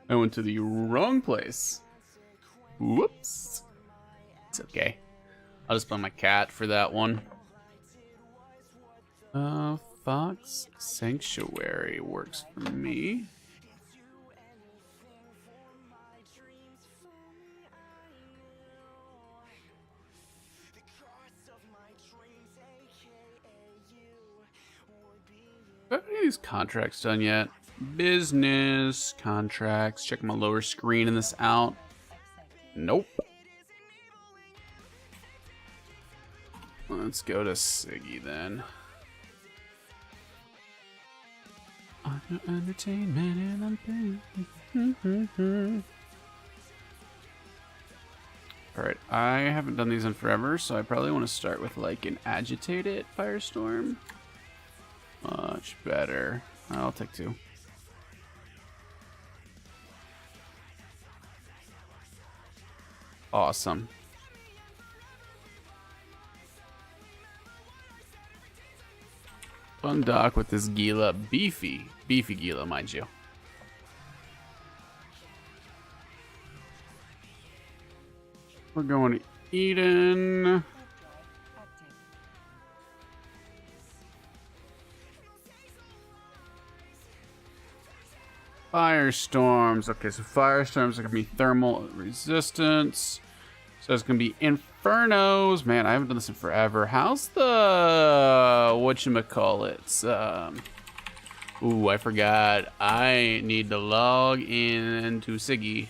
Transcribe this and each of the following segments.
I went to the wrong place. Whoops. It's okay. I'll just play my cat for that one. Fox Sanctuary works for me. Have any of these contracts done yet? Business contracts. Check my lower screen and this out. Nope. Let's go to Siggy then. Entertainment and Alright, I haven't done these in forever, so I probably want to start with like an agitated firestorm. Much better. I'll take 2. Awesome. Fun dock with this Gila. Beefy Gila, mind you. We're going to Eden. Firestorms. Okay, so firestorms are going to be thermal resistance. So it's going to be infernos. Man, I haven't done this in forever. How's the whatchamacallit? Ooh, I forgot. I need to log in to Siggy.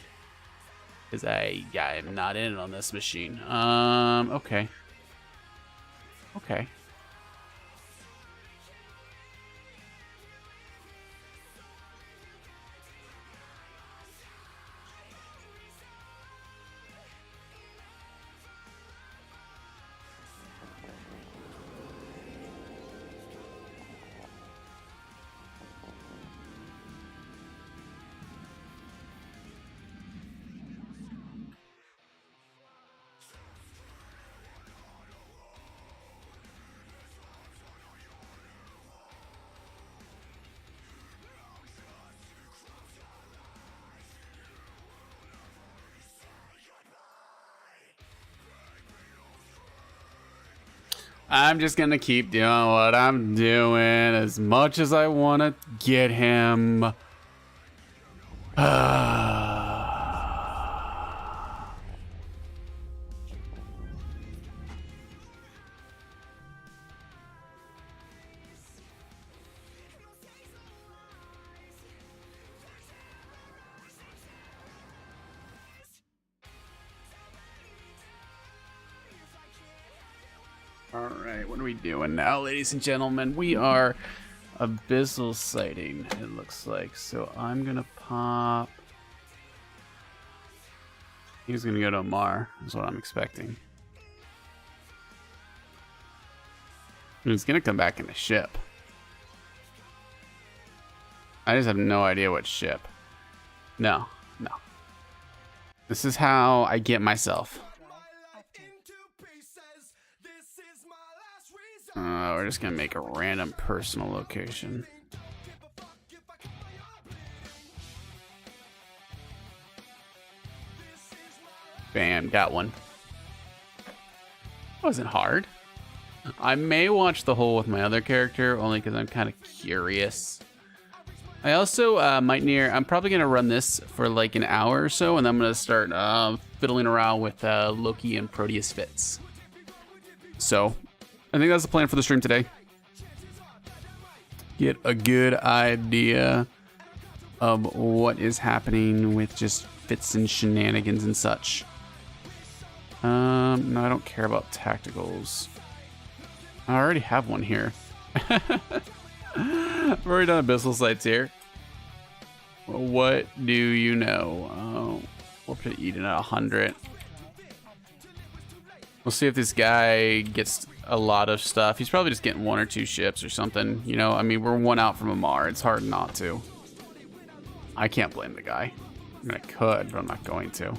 Because I'm not in on this machine. Okay. Okay. I'm just gonna keep doing what I'm doing as much as I want to get him. Alright, what are we doing now, ladies and gentlemen? We are abyssal sighting, it looks like. So I'm gonna pop. He's gonna go to Amar, is what I'm expecting. He's gonna come back in a ship. I just have no idea what ship. No. This is how I get myself. We're just gonna make a random personal location. Bam, got one. Wasn't hard. I may watch the whole with my other character, only because I'm kind of curious. I also I'm probably gonna run this for like an hour or so, and then I'm gonna start fiddling around with Loki and Proteus Fitz. So I think that's the plan for the stream today. Get a good idea of what is happening with just fits and shenanigans and such. No, I don't care about tacticals. I already have one here. I've already done abyssal sights here. What do you know? We'll put Eden at 100. We'll see if this guy gets a lot of stuff. He's probably just getting 1 or 2 ships or something. You know, I mean, we're 1 out from Amar. It's hard not to. I can't blame the guy. I mean, I could, but I'm not going to.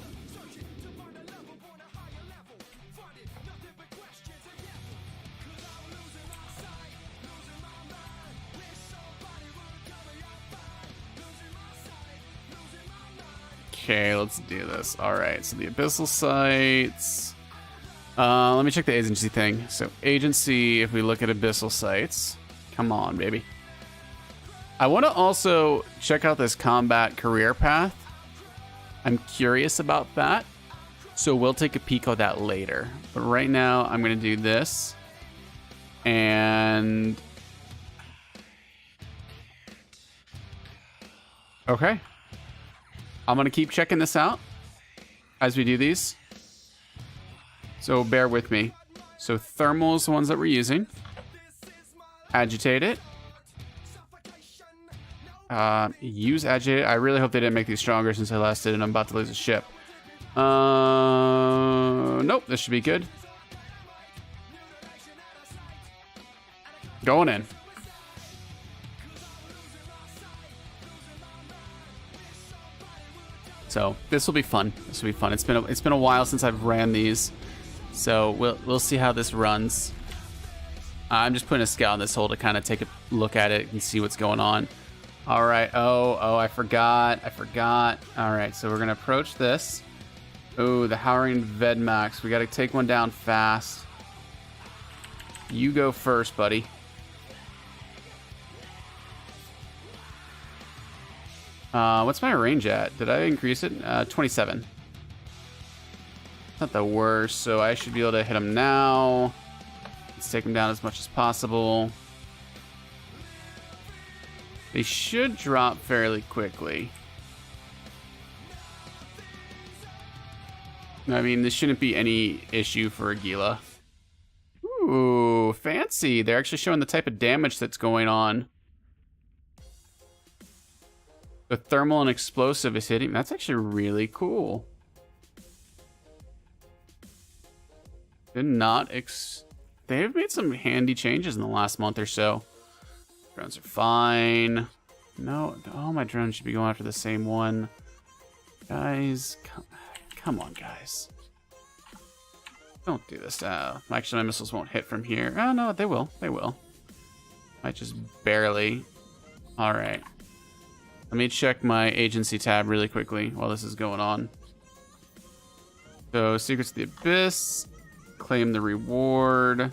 Okay, let's do this. All right, so the abyssal sites. Let me check the agency thing. So agency, if we look at abyssal sites, come on, baby. I want to also check out this combat career path. I'm curious about that. So we'll take a peek at that later. But right now, I'm going to do this. And... okay. I'm going to keep checking this out as we do these. So bear with me. So thermal is the ones that we're using. Agitate it. Use agitate. I really hope they didn't make these stronger since I last did, and I'm about to lose a ship. Nope, this should be good. Going in. So this will be fun. This will be fun. It's been a while since I've ran these, so we'll see how this runs. I'm just putting a scout in this hole to kind of take a look at it and see what's going on. All right. Oh, I forgot. All right, so we're gonna approach this. Oh, the Howling Vedmax. We got to take one down fast. You go first, buddy. What's my range at? Did I increase it? 27. Not the worst, so I should be able to hit him now. Let's take him down as much as possible. They should drop fairly quickly. I mean, this shouldn't be any issue for Aguila. Ooh, fancy. They're actually showing the type of damage that's going on. The thermal and explosive is hitting. That's actually really cool. Did not they've made some handy changes in the last month or so. Drones are fine. No, all my drones should be going after the same one. Guys, come on, guys. Don't do this. Actually, my missiles won't hit from here. Oh, no, they will. They will. Might just barely. All right. Let me check my agency tab really quickly while this is going on. So, Secrets of the Abyss. Claim the reward.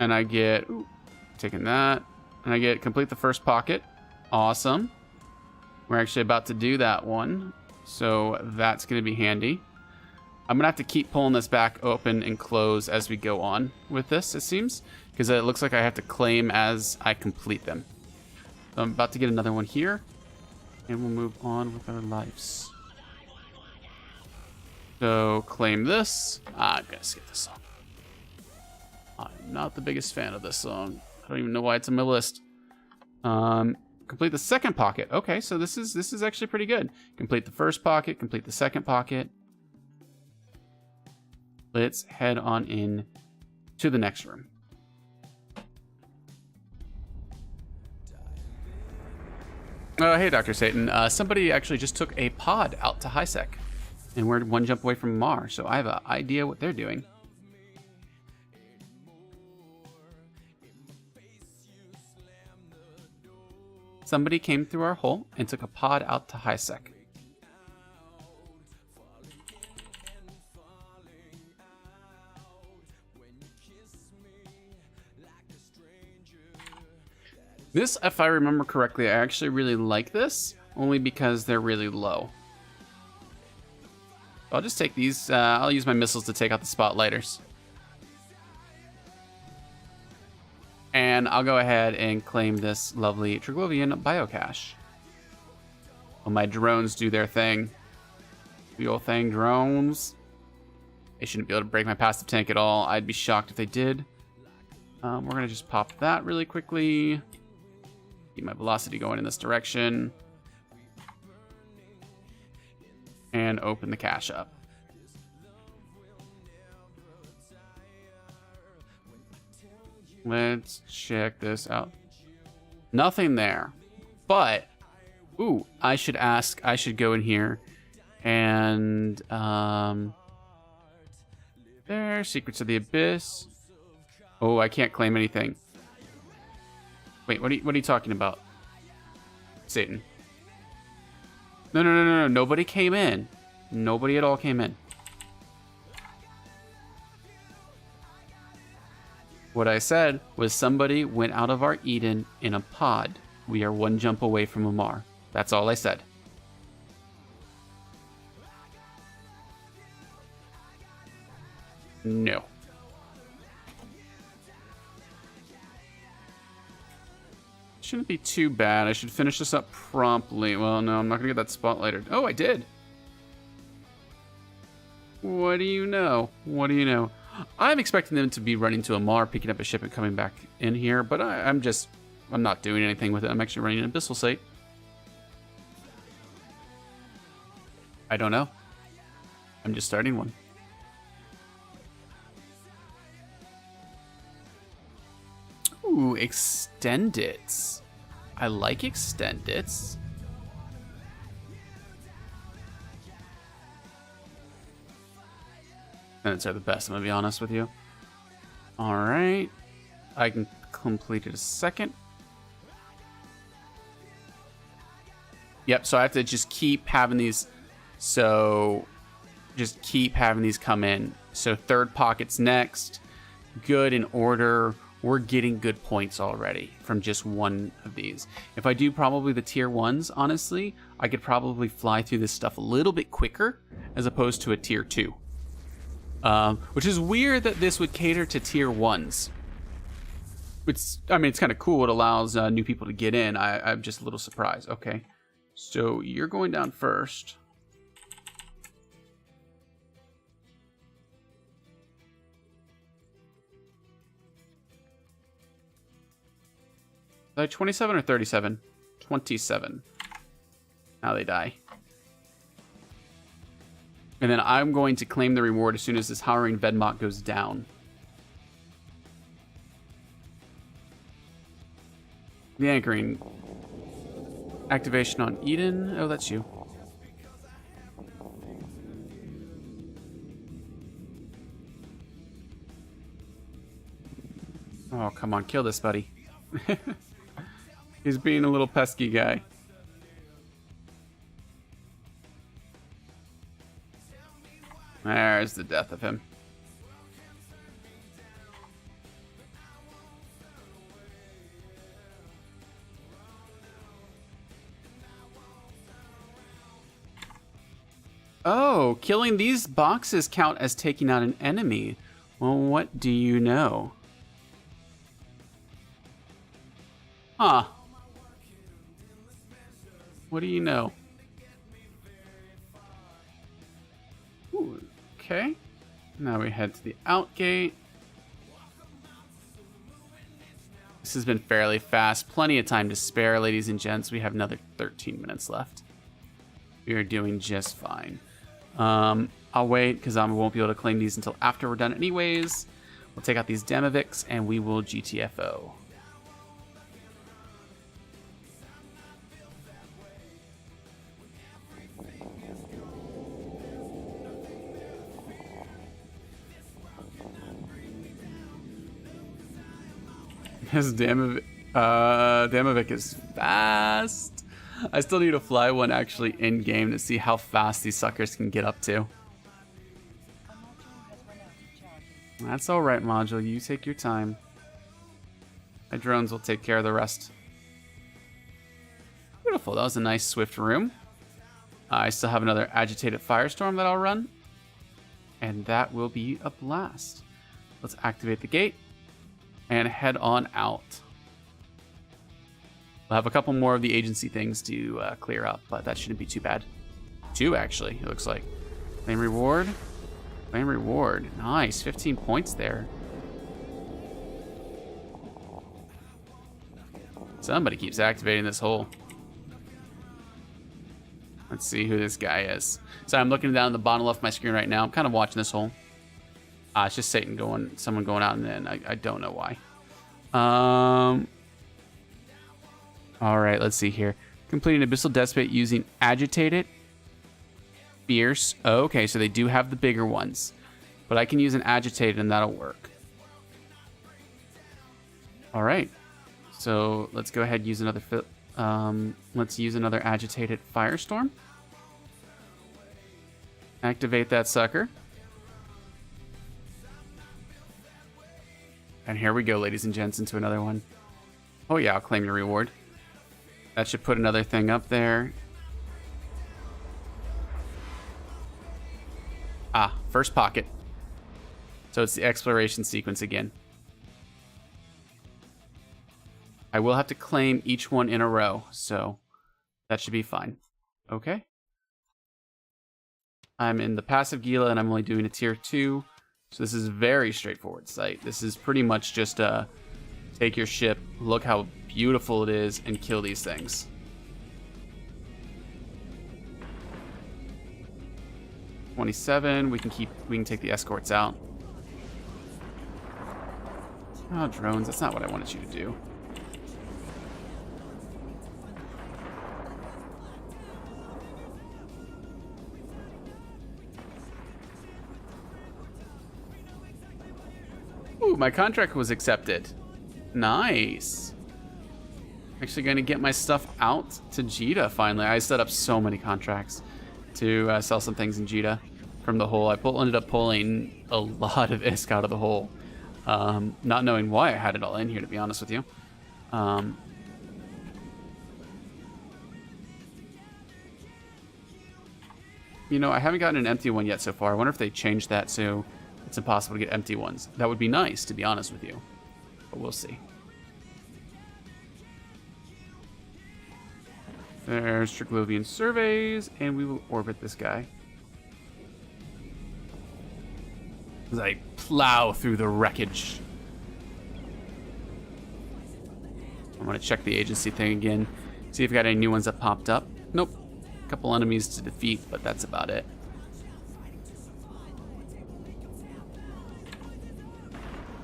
And I get... ooh, taking that. And I get complete the first pocket. Awesome. We're actually about to do that one. So, that's going to be handy. I'm going to have to keep pulling this back open and close as we go on with this, it seems. Because it looks like I have to claim as I complete them. So I'm about to get another one here. And we'll move on with our lives. So, claim this. I'm going to skip this song. I'm not the biggest fan of this song. I don't even know why it's on my list. Complete the second pocket. Okay, so this is actually pretty good. Complete the first pocket, complete the second pocket. Let's head on in to the next room. Hey, Dr. Satan. Somebody actually just took a pod out to HiSec. And we're one jump away from Mars, so I have an idea what they're doing. Somebody came through our hole and took a pod out to HiSec. This, if I remember correctly, I actually really like this, only because they're really low. I'll just take these, I'll use my missiles to take out the spotlighters. And I'll go ahead and claim this lovely Triglovian biocache. While my drones do their thing. The old thing, drones. They shouldn't be able to break my passive tank at all. I'd be shocked if they did. We're gonna just pop that really quickly. Keep my velocity going in this direction. And open the cache up. Let's check this out. Nothing there. But, ooh, I should go in here and, there, Secrets of the Abyss. Oh, I can't claim anything. Wait, what are you talking about? Satan. No. Nobody came in. Nobody at all came in. What I said was somebody went out of our Eden in a pod. We are one jump away from Amar. That's all I said. No. Shouldn't be too bad. I should finish this up promptly. Well, no, I'm not going to get that spotlight. Oh, I did. What do you know? What do you know? I'm expecting them to be running to Amar, picking up a ship and coming back in here, but I'm not doing anything with it. I'm actually running an Abyssal site. I don't know. I'm just starting one. Ooh, Extendits. I like Extendits. Extendits are the best, I'm gonna be honest with you. Alright. I can complete it a second. Yep, so I have to just keep having these. So just keep having these come in. So third pocket's next. Good in order. We're getting good points already from just one of these. If I do probably the tier 1s, honestly, I could probably fly through this stuff a little bit quicker as opposed to a tier 2. Which is weird that this would cater to tier 1s. It's kind of cool. It allows new people to get in. I'm just a little surprised. Okay, so you're going down first. Like 27 or 37? 27. Now they die. And then I'm going to claim the reward as soon as this Howling Vedmok goes down. The anchoring. Activation on Eden. Oh, that's you. Oh, come on. Kill this, buddy. He's being a little pesky guy. There's the death of him. Oh, killing these boxes count as taking out an enemy. Well, what do you know? Huh. What do you know? Ooh, okay. Now we head to the out gate. This has been fairly fast. Plenty of time to spare, ladies and gents. We have another 13 minutes left. We are doing just fine. I'll wait because I won't be able to claim these until after we're done anyways. We'll take out these Demovics and we will GTFO. His Damovic is fast. I still need to fly one actually in game to see how fast these suckers can get up to. That's all right, module. You take your time. My drones will take care of the rest. Beautiful. That was a nice swift room. I still have another agitated firestorm that I'll run, and that will be a blast. Let's activate the gate and head on out. We'll have a couple more of the agency things to clear up, but that shouldn't be too bad. 2, actually, it looks like. Claim reward. Claim reward. Nice, 15 points there. Somebody keeps activating this hole. Let's see who this guy is. So I'm looking down at the bottom left of my screen right now. I'm kind of watching this hole. It's just Satan someone going out, and then I don't know why. All right, let's see here. Completing Abyssal Despot using Agitated, Fierce. Oh, okay, so they do have the bigger ones, but I can use an Agitated, and that'll work. All right, so let's go ahead and use another. Let's use another Agitated Firestorm. Activate that sucker. And here we go, ladies and gents, into another one. Oh yeah, I'll claim your reward. That should put another thing up there. Ah, first pocket. So it's the exploration sequence again. I will have to claim each one in a row, so that should be fine. Okay. I'm in the passive Gila, and I'm only doing a tier 2. So this is a very straightforward site. This is pretty much just take your ship, look how beautiful it is, and kill these things. $27. We can take the escorts out. Oh, drones. That's not what I wanted you to do. Ooh, my contract was accepted. Nice. Actually going to get my stuff out to Jeddah finally. I set up so many contracts to sell some things in Jeddah from the hole. I ended up pulling a lot of ISK out of the hole. Not knowing why I had it all in here, to be honest with you. You know, I haven't gotten an empty one yet so far. I wonder if they changed that so it's impossible to get empty ones. That would be nice, to be honest with you. But we'll see. There's Triglovian surveys, and we will orbit this guy. As I plow through the wreckage. I'm gonna check the agency thing again. See if we got any new ones that popped up. Nope. A couple enemies to defeat, but that's about it.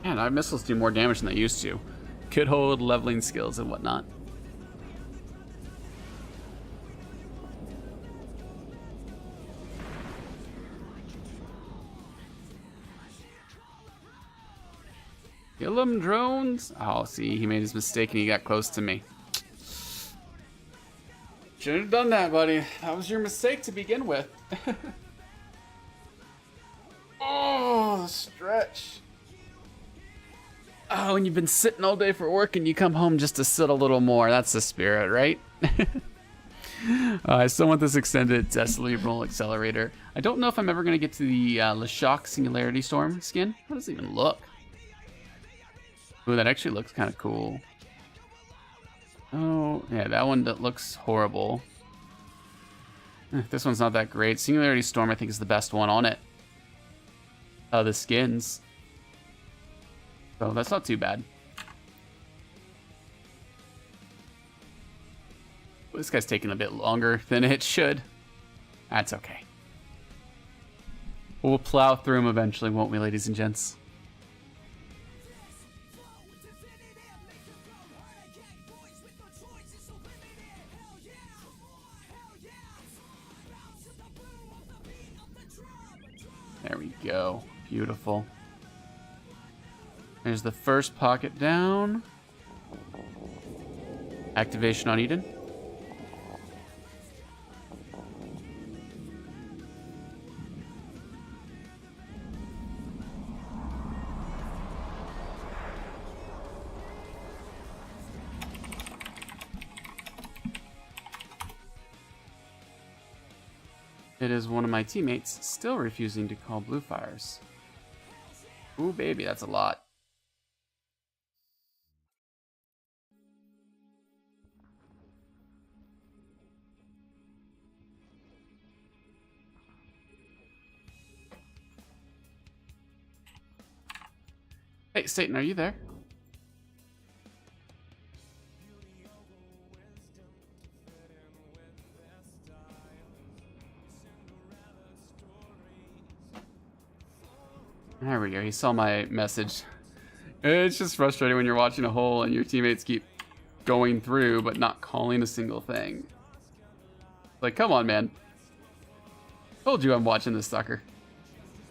Man, our missiles do more damage than they used to. Could hold leveling skills and whatnot. Kill them, drones. Oh, see, he made his mistake and he got close to me. Shouldn't have done that, buddy. That was your mistake to begin with. Oh, stretch. Oh, and you've been sitting all day for work and you come home just to sit a little more. That's the spirit, right? I still want this extended cerebral accelerator. I don't know if I'm ever going to get to the LeShock Singularity Storm skin. How does it even look? Ooh, that actually looks kind of cool. Oh, yeah, that one that looks horrible. This one's not that great. Singularity Storm, I think, is the best one on it. The skins. So that's not too bad. This guy's taking a bit longer than it should. That's okay. We'll plow through him eventually, won't we, ladies and gents? There we go. Beautiful. There's the first pocket down. Activation on Eden. It is one of my teammates still refusing to call blue fires. Ooh, baby, that's a lot. Hey, Satan, are you there? There we go. He saw my message. It's just frustrating when you're watching a hole and your teammates keep going through but not calling a single thing. Like, come on, man. Told you I'm watching this sucker.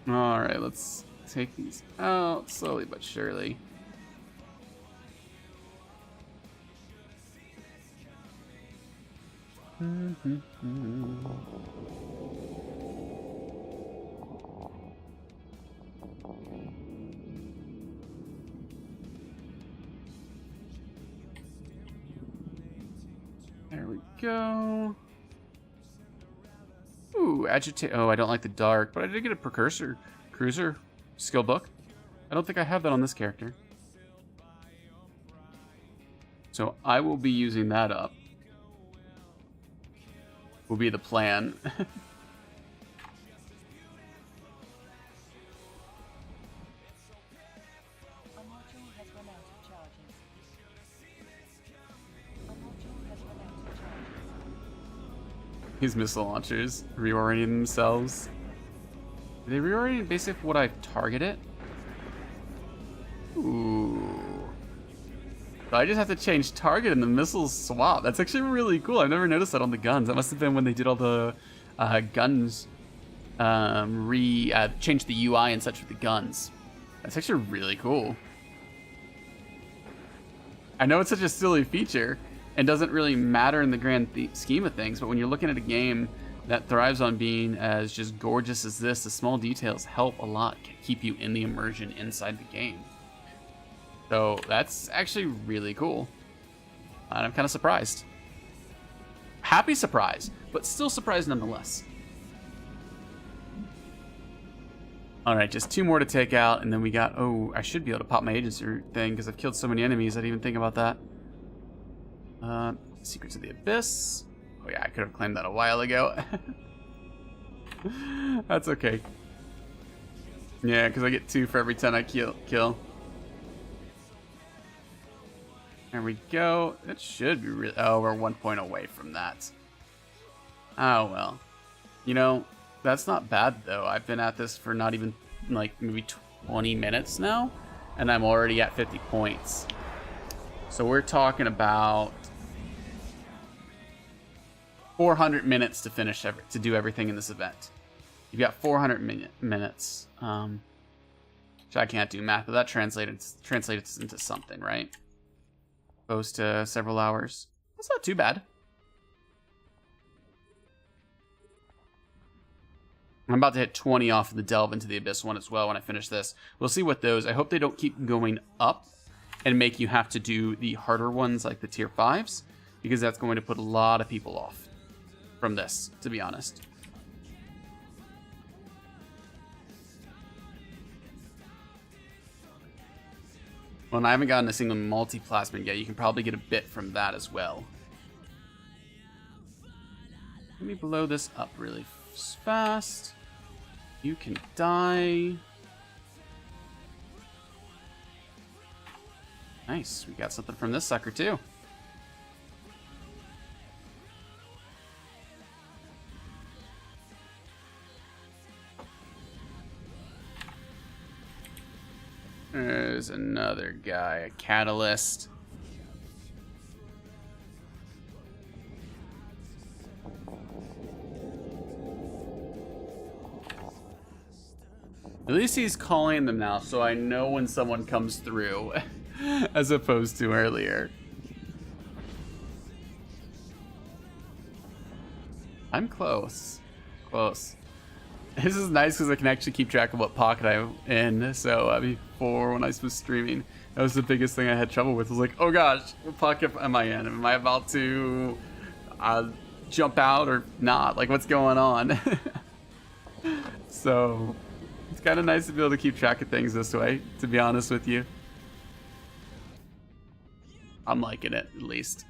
Alright, let's take these out slowly but surely. go. Ooh, agitate. Oh, I don't like the dark, but I did get a precursor cruiser skill book. I don't think I have that on this character. So I will be using that up. Will be the plan. These missile launchers reorienting themselves. Do they reorient based off what I target it? Ooh. So I just have to change target and the missiles swap. That's actually really cool. I've never noticed that on the guns. That must have been when they did all the guns, changed the UI and such with the guns. That's actually really cool. I know it's such a silly feature and doesn't really matter in the grand scheme of things, but when you're looking at a game that thrives on being as just gorgeous as this, the small details help a lot keep you in the immersion inside the game. So that's actually really cool. And I'm kind of surprised. Happy surprise, but still surprised nonetheless. All right, just 2 more to take out, and then we got, oh, I should be able to pop my agency thing because I've killed so many enemies, I didn't even think about that. Secrets of the Abyss. Oh yeah, I could have claimed that a while ago. That's okay. Yeah, because I get 2 for every 10 I kill. There we go. That should be really... Oh, we're 1 point away from that. Oh, well. You know, that's not bad, though. I've been at this for not even, like, maybe 20 minutes now, and I'm already at 50 points. So we're talking about 400 minutes to finish to do everything in this event. You've got 400 minutes. Which I can't do math, but that translates into something, right? Close to several hours. That's not too bad. I'm about to hit 20 off of the Delve into the Abyss one as well when I finish this. We'll see what those... I hope they don't keep going up and make you have to do the harder ones like the tier 5s, because that's going to put a lot of people off from this, to be honest. Well, and I haven't gotten a single multi-plasmid yet. You can probably get a bit from that as well. Let me blow this up really fast. You can die. Nice. We got something from this sucker too. There's another guy, a catalyst. At least he's calling them now, so I know when someone comes through, as opposed to earlier. I'm close. Close. This is nice because I can actually keep track of what pocket I'm in. So before, when I was streaming, that was the biggest thing I had trouble with. I was like, oh gosh, what pocket am I in? Am I about to jump out or not? Like, what's going on? So it's kind of nice to be able to keep track of things this way, to be honest with you. I'm liking it, at least.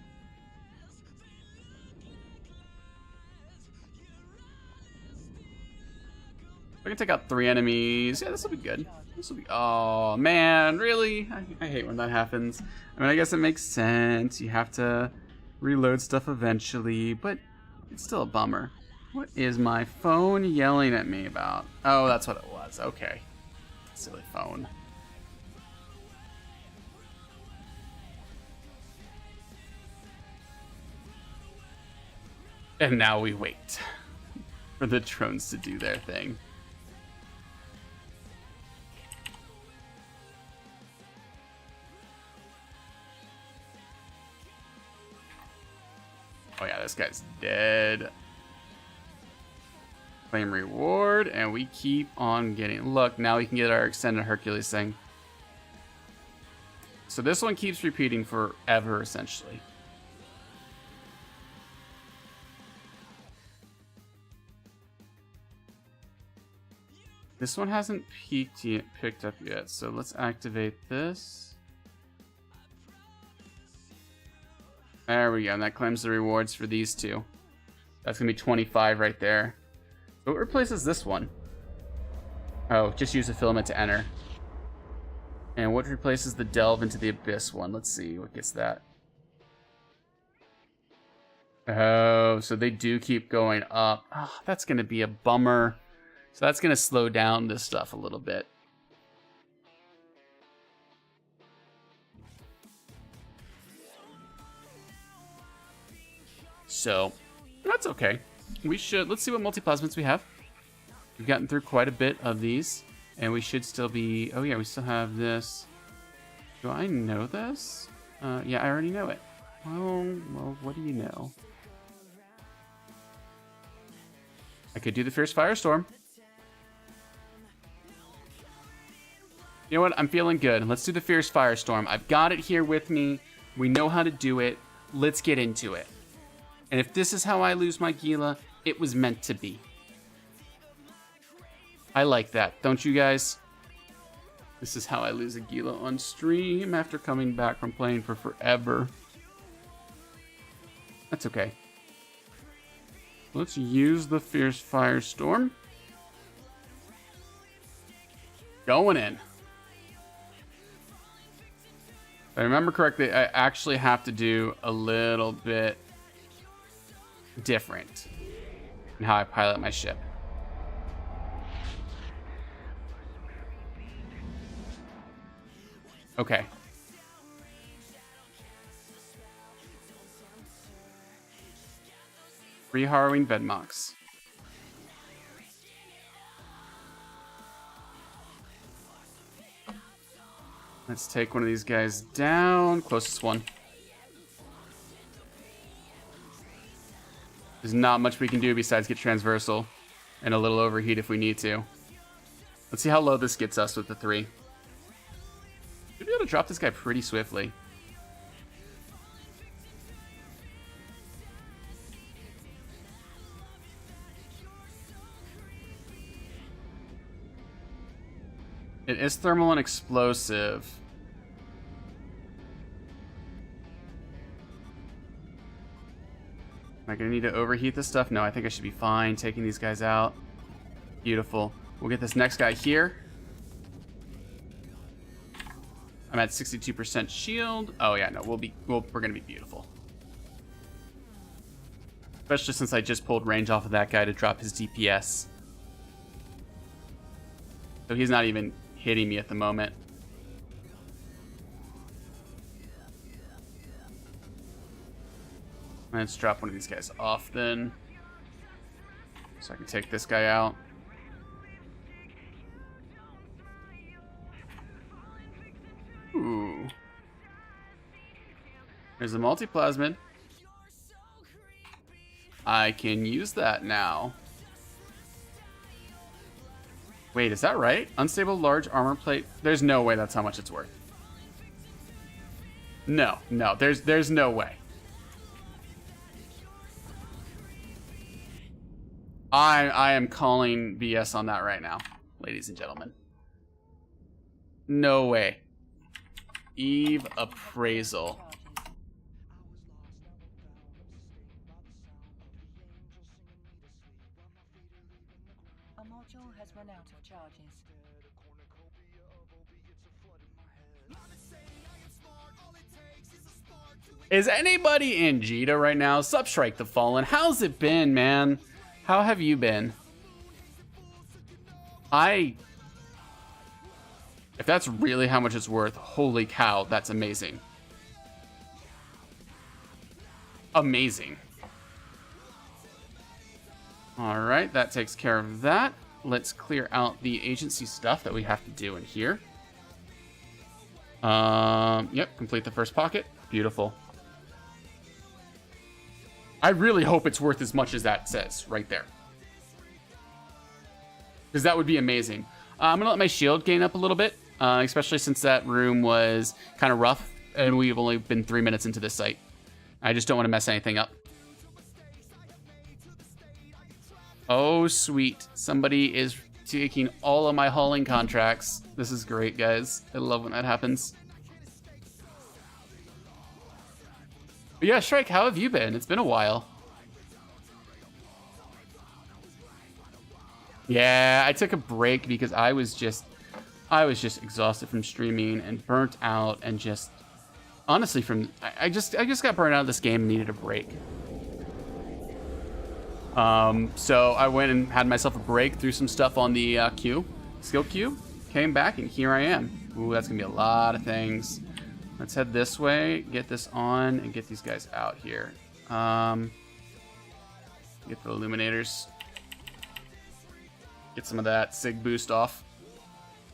I can take out 3 enemies. Yeah, this will be good. This will be... Oh, man, really? I hate when that happens. I mean, I guess it makes sense. You have to reload stuff eventually, but it's still a bummer. What is my phone yelling at me about? Oh, that's what it was. Okay. Silly phone. And now we wait for the drones to do their thing. Oh yeah, this guy's dead. Claim reward, and we keep on getting... Look, now we can get our extended Hercules thing. So this one keeps repeating forever, essentially. This one hasn't picked up yet, so let's activate this. There we go, and that claims the rewards for these two. That's gonna be 25 right there. What replaces this one? Oh, just use a filament to enter. And what replaces the delve into the abyss one? Let's see what gets that. Oh, so they do keep going up. Oh, that's gonna be a bummer. So that's gonna slow down this stuff a little bit. So that's okay. We should, let's see what multiplasmids we have. We've gotten through quite a bit of these, and we should still be, oh yeah, we still have this. Do I know this? Yeah, I already know it. Well, what do you know? I could do the Fierce Firestorm. You know what? I'm feeling good. Let's do the Fierce Firestorm. I've got it here with me. We know how to do it. Let's get into it. And if this is how I lose my Gila, it was meant to be. I like that, don't you guys? This is how I lose a Gila on stream after coming back from playing for forever. That's okay. Let's use the Fierce Firestorm. Going in. If I remember correctly, I actually have to do a little bit different in how I pilot my ship. Okay. Re-harrowing Vedmox. Let's take one of these guys down. Closest one. There's not much we can do besides get transversal and a little overheat if we need to. Let's see how low this gets us with the 3. Should be able to drop this guy pretty swiftly. It is thermal and explosive. Am I gonna need to overheat this stuff? No, I think I should be fine taking these guys out. Beautiful. We'll get this next guy here. I'm at 62% shield. Oh yeah, no, we're gonna be beautiful. Especially since I just pulled range off of that guy to drop his DPS. So he's not even hitting me at the moment. Let's drop one of these guys off then. So I can take this guy out. Ooh. There's a multiplasmid. I can use that now. Wait, is that right? Unstable large armor plate. There's no way that's how much it's worth. No, there's no way. I am calling BS on that right now, ladies and gentlemen. No way. Eve appraisal. A module has run out of charges. Is anybody in Jita right now? Substrike the Fallen. How's it been, man? How have you been? If that's really how much it's worth, holy cow, that's amazing. Amazing. All right, that takes care of that. Let's clear out the agency stuff that we have to do in here. Yep, complete the first pocket. Beautiful. I really hope it's worth as much as that says right there. Because that would be amazing. I'm going to let my shield gain up a little bit, especially since that room was kind of rough and we've only been 3 minutes into this site. I just don't want to mess anything up. Oh, sweet. Somebody is taking all of my hauling contracts. This is great, guys. I love when that happens. But yeah, Shrike, how have you been? It's been a while. Yeah, I took a break because I was just exhausted from streaming and burnt out and just honestly I just got burnt out of this game and needed a break. So I went and had myself a break, threw some stuff on the skill queue, came back, and here I am. Ooh, that's gonna be a lot of things. Let's head this way, get this on, and get these guys out here. Get the illuminators. Get some of that SIG boost off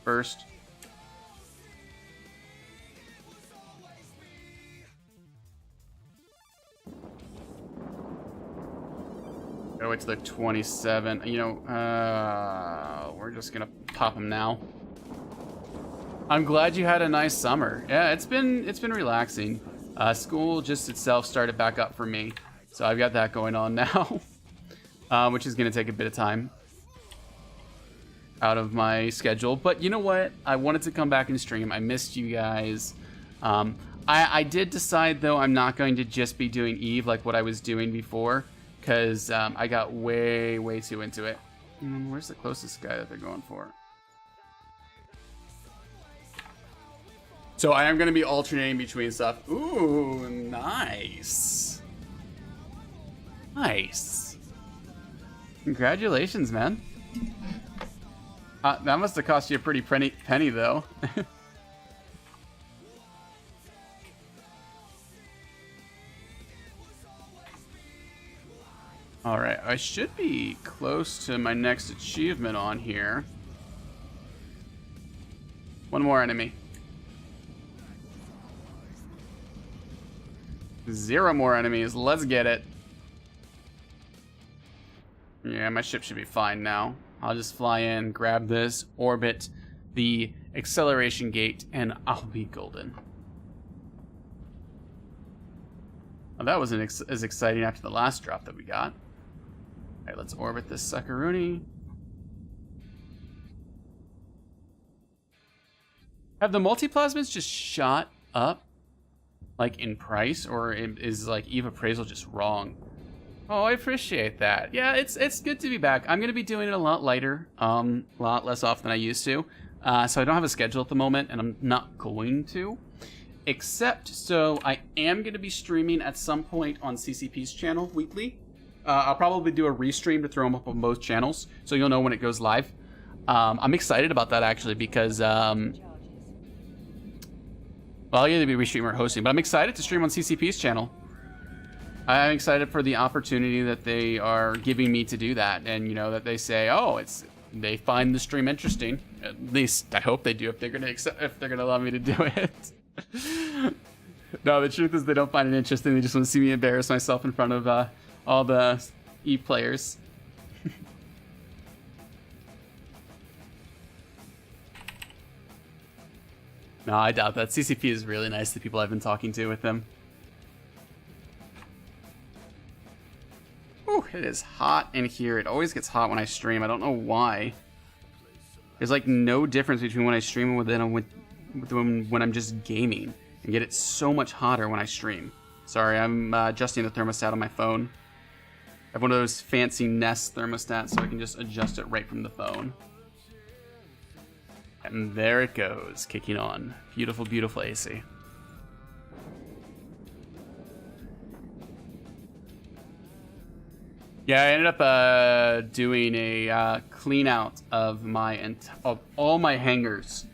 first. Gotta wait till they're 27. You know, we're just gonna pop them now. I'm glad you had a nice summer. Yeah, it's been relaxing. School just itself started back up for me, so I've got that going on now, which is gonna take a bit of time out of my schedule. But you know what? I wanted to come back and stream. I missed you guys. I did decide though I'm not going to just be doing Eve like what I was doing before, because I got way too into it. Where's the closest guy that they're going for? So I am going to be alternating between stuff. Ooh, nice. Nice. Congratulations, man. That must have cost you a pretty penny though. All right, I should be close to my next achievement on here. One more enemy. 0 more enemies. Let's get it. Yeah, my ship should be fine now. I'll just fly in, grab this, orbit the acceleration gate, and I'll be golden. Well, that wasn't as exciting after the last drop that we got. All right, let's orbit this suckaroony. Have the multiplasmids just shot up, like in price, or is like Eve Appraisal just wrong? Oh, I appreciate that. Yeah, it's good to be back. I'm gonna be doing it a lot lighter, a lot less often than I used to. So I don't have a schedule at the moment, and I'm not going to. Except, so I am gonna be streaming at some point on CCP's channel weekly. I'll probably do a restream to throw them up on both channels, so you'll know when it goes live. I'm excited about that actually because, well, I'll either be restreaming or hosting, but I'm excited to stream on CCP's channel. I'm excited for the opportunity that they are giving me to do that, and you know that they say, oh, they find the stream interesting. At least I hope they do if they're gonna allow me to do it. No, the truth is they don't find it interesting. They just want to see me embarrass myself in front of all the Eve players. No, I doubt that. CCP is really nice, the people I've been talking to with them. Ooh, it is hot in here. It always gets hot when I stream. I don't know why. There's like no difference between when I stream and when I'm just gaming. And yet it's so much hotter when I stream. Sorry, I'm adjusting the thermostat on my phone. I have one of those fancy Nest thermostats so I can just adjust it right from the phone. And there it goes, kicking on. Beautiful, beautiful AC. Yeah, I ended up doing a clean out of all my hangars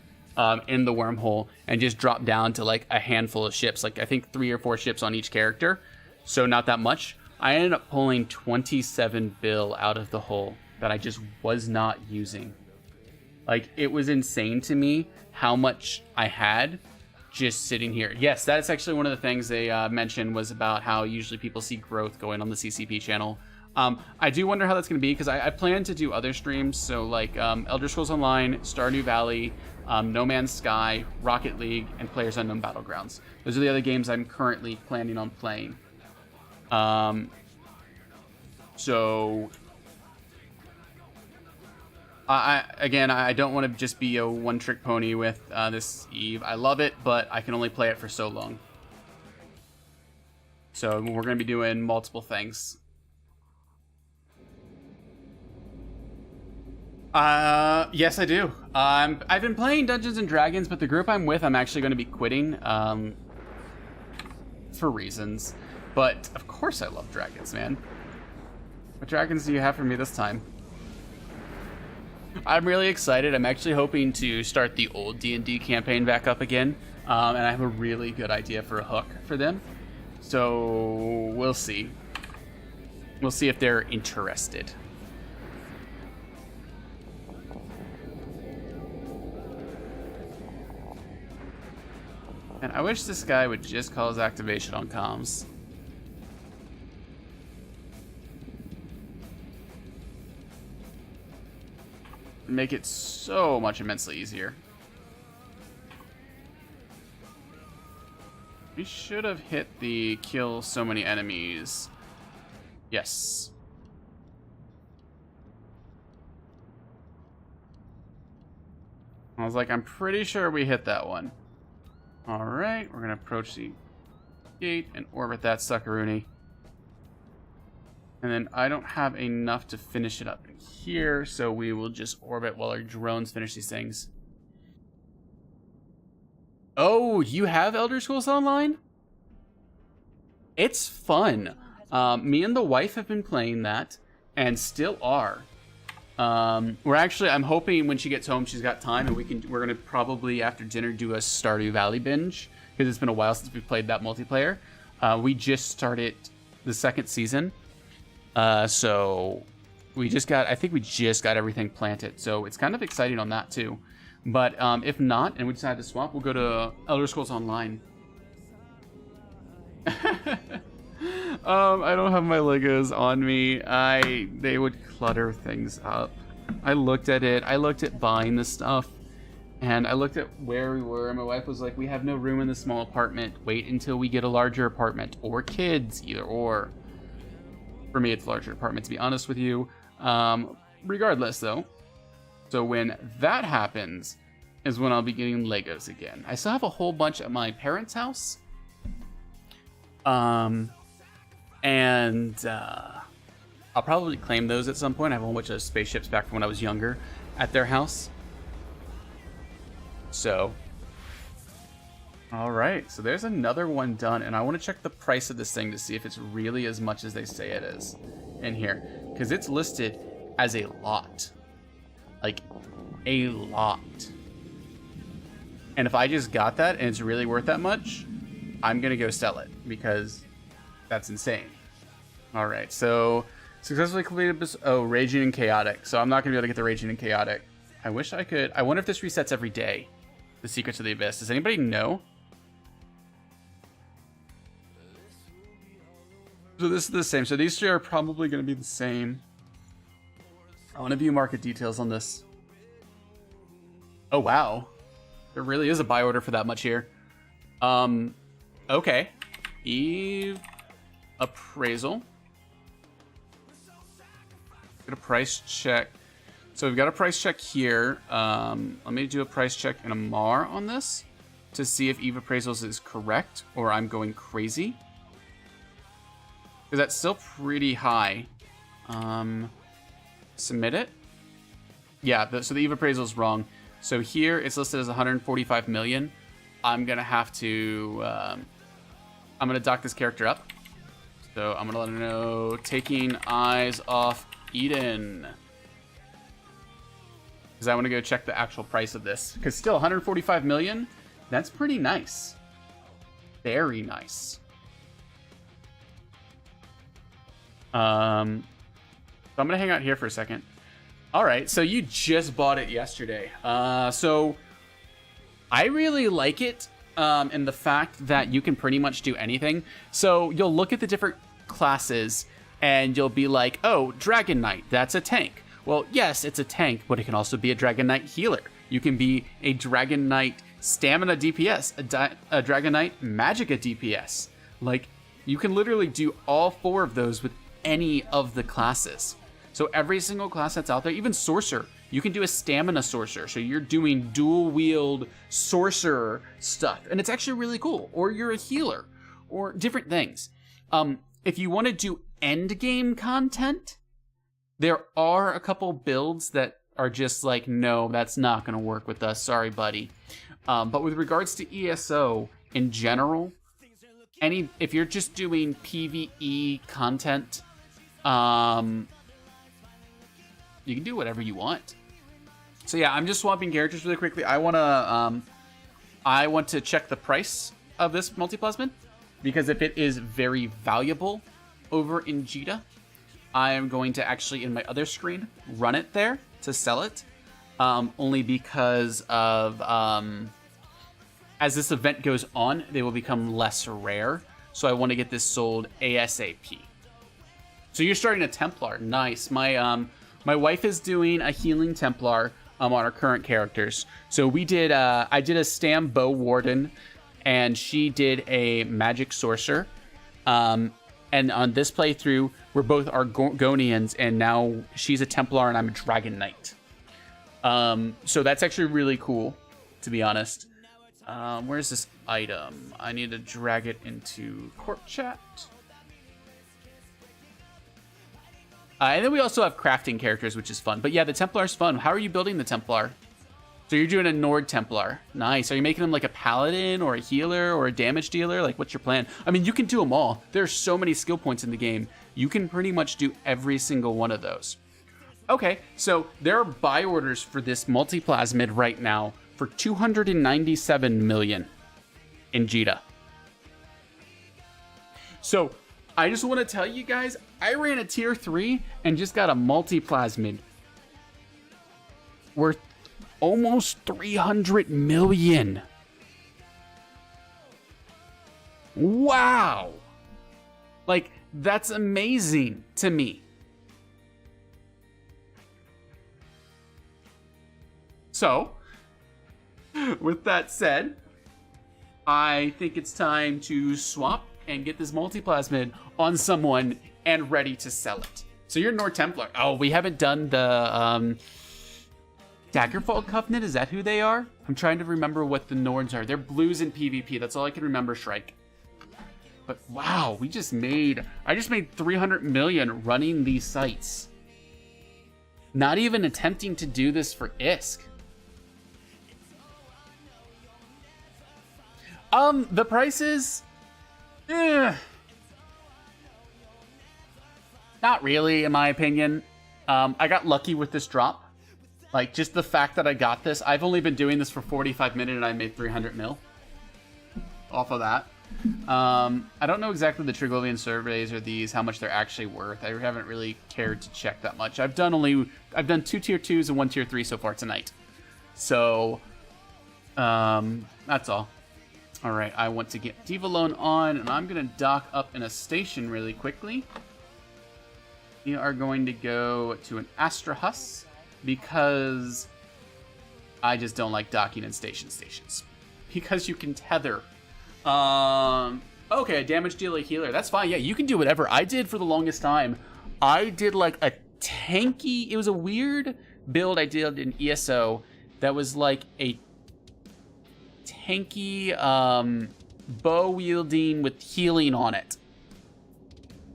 in the wormhole and just dropped down to like a handful of ships, like I think 3 or 4 ships on each character, so not that much. I ended up pulling 27 bill out of the hole that I just was not using. Like, it was insane to me how much I had just sitting here. Yes, that's actually one of the things they mentioned was about how usually people see growth going on the CCP channel. I do wonder how that's going to be because I plan to do other streams. So like Elder Scrolls Online, Stardew Valley, No Man's Sky, Rocket League, and Players Unknown Battlegrounds. Those are the other games I'm currently planning on playing. So I don't want to just be a one-trick pony with this Eve. I love it, but I can only play it for so long. So we're going to be doing multiple things. Yes, I do. I've been playing Dungeons and Dragons, but the group I'm with, I'm actually going to be quitting for reasons. But of course, I love dragons, man. What dragons do you have for me this time? I'm really excited. I'm actually hoping to start the old D&D campaign back up again, and I have a really good idea for a hook for them. So we'll see. We'll see if they're interested. And I wish this guy would just call his activation on comms. Make it so much immensely easier. We should have hit the kill so many enemies. Yes. I was like, I'm pretty sure we hit that one. All right, we're gonna approach the gate and orbit that suckaroony. And then I don't have enough to finish it up here, so we will just orbit while our drones finish these things. Oh, you have Elder Scrolls Online? It's fun. Me and the wife have been playing that, and still are. I'm hoping when she gets home, she's got time, and we're gonna probably after dinner do a Stardew Valley binge because it's been a while since we played that multiplayer. We just started the second season. So I think we just got everything planted. So it's kind of exciting on that too. But if not, and we decide to swap, we'll go to Elder Scrolls Online. I don't have my Legos on me. They would clutter things up. I looked at it. I looked at buying the stuff. And I looked at where we were. And my wife was like, we have no room in this small apartment. Wait until we get a larger apartment. Or kids, either or. For me, it's a larger apartment, to be honest with you. Regardless, though. So when that happens is when I'll be getting Legos again. I still have a whole bunch at my parents' house. I'll probably claim those at some point. I have a whole bunch of spaceships back from when I was younger at their house. So, all right. So there's another one done, and I want to check the price of this thing to see if it's really as much as they say it is in here, because it's listed as a lot, like a lot. And if I just got that and it's really worth that much, I'm gonna go sell it because that's insane. All right, so successfully completed this. Oh, Raging and Chaotic. So I'm not gonna be able to get the Raging and Chaotic. I wish I could. I wonder if this resets every day. The Secrets of the Abyss. Does anybody know? So this is the same. So these three are probably going to be the same. I want to view market details on this. Oh, wow. There really is a buy order for that much here. Okay. Eve appraisal. Get a price check. So we've got a price check here. Let me do a price check in Amar on this to see if Eve appraisals is correct or I'm going crazy. Because that's still pretty high. Submit it. Yeah, so the Eve appraisal is wrong. So here it's listed as 145 million. I'm gonna have to. I'm gonna dock this character up. So I'm gonna let her know taking eyes off Eden. Because I want to go check the actual price of this. Because still 145 million, that's pretty nice. Very nice. So I'm going to hang out here for a second. All right, so you just bought it yesterday. So I really like it in the fact that you can pretty much do anything. So you'll look at the different classes and you'll be like, oh, Dragon Knight, that's a tank. Well, yes, it's a tank, but it can also be a Dragon Knight healer. You can be a Dragon Knight stamina DPS, a Dragon Knight magicka DPS. Like, you can literally do all four of those with any of the classes. So every single class that's out there, even Sorcerer, you can do a Stamina Sorcerer. So you're doing dual wield Sorcerer stuff. And it's actually really cool. Or you're a healer or different things. If you want to do end game content, there are a couple builds that are just like, no, that's not going to work with us. Sorry, buddy. But with regards to ESO in general, if you're just doing PvE content, you can do whatever you want. So yeah, I'm just swapping characters really quickly. I want to check the price of this multiplasmid, because if it is very valuable over in Jita, I am going to actually, in my other screen, run it there to sell it. Only because of, as this event goes on, they will become less rare. So I want to get this sold ASAP. So you're starting a Templar. Nice. My wife is doing a healing Templar on our current characters. So we did, I did a Stam Bow Warden, and she did a Magic Sorcerer. And on this playthrough, we're both Argonians, and now she's a Templar and I'm a Dragon Knight. So that's actually really cool, to be honest. Where's this item? I need to drag it into Corp Chat. And then we also have crafting characters, which is fun. But yeah, the Templar's fun. How are you building the Templar? So you're doing a Nord Templar. Nice. Are you making him like a Paladin or a healer or a damage dealer? Like, what's your plan? I mean, you can do them all. There's so many skill points in the game. You can pretty much do every single one of those. Okay, so there are buy orders for this multiplasmid right now for 297 million in Jita. So I just want to tell you guys, I ran a tier 3 and just got a multiplasmid worth almost 300 million. Wow. Like, that's amazing to me. So, with that said, I think it's time to swap and get this multiplasmid on someone and ready to sell it. So you're Nord Templar. Oh, we haven't done the Daggerfall Covenant. Is that who they are? I'm trying to remember what the Nords are. They're blues in PvP. That's all I can remember, Shrike. But wow, I just made 300 million running these sites. Not even attempting to do this for ISK. The prices, not really, in my opinion. I got lucky with this drop. Like, just the fact that I got this. I've only been doing this for 45 minutes and I made 300 mil off of that. I don't know exactly the Triglavian surveys or these, how much they're actually worth. I haven't really cared to check that much. I've done 2 tier 2s and 1 tier 3 so far tonight. So, that's all. All right, I want to get Diva Loan on, and I'm going to dock up in a station really quickly. We are going to go to an Astrahus because I just don't like docking in stations. Because you can tether. Okay, a damage dealer, healer. That's fine. Yeah, you can do whatever. I did for the longest time. I did like a tanky, it was a weird build I did in ESO that was like a tanky bow wielding with healing on it.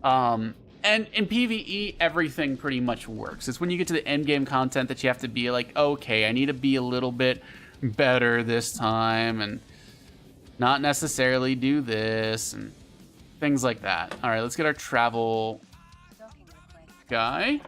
And in PvE, everything pretty much works. It's when you get to the end game content that you have to be like, okay, I need to be a little bit better this time and not necessarily do this and things like that. All right, let's get our travel guy.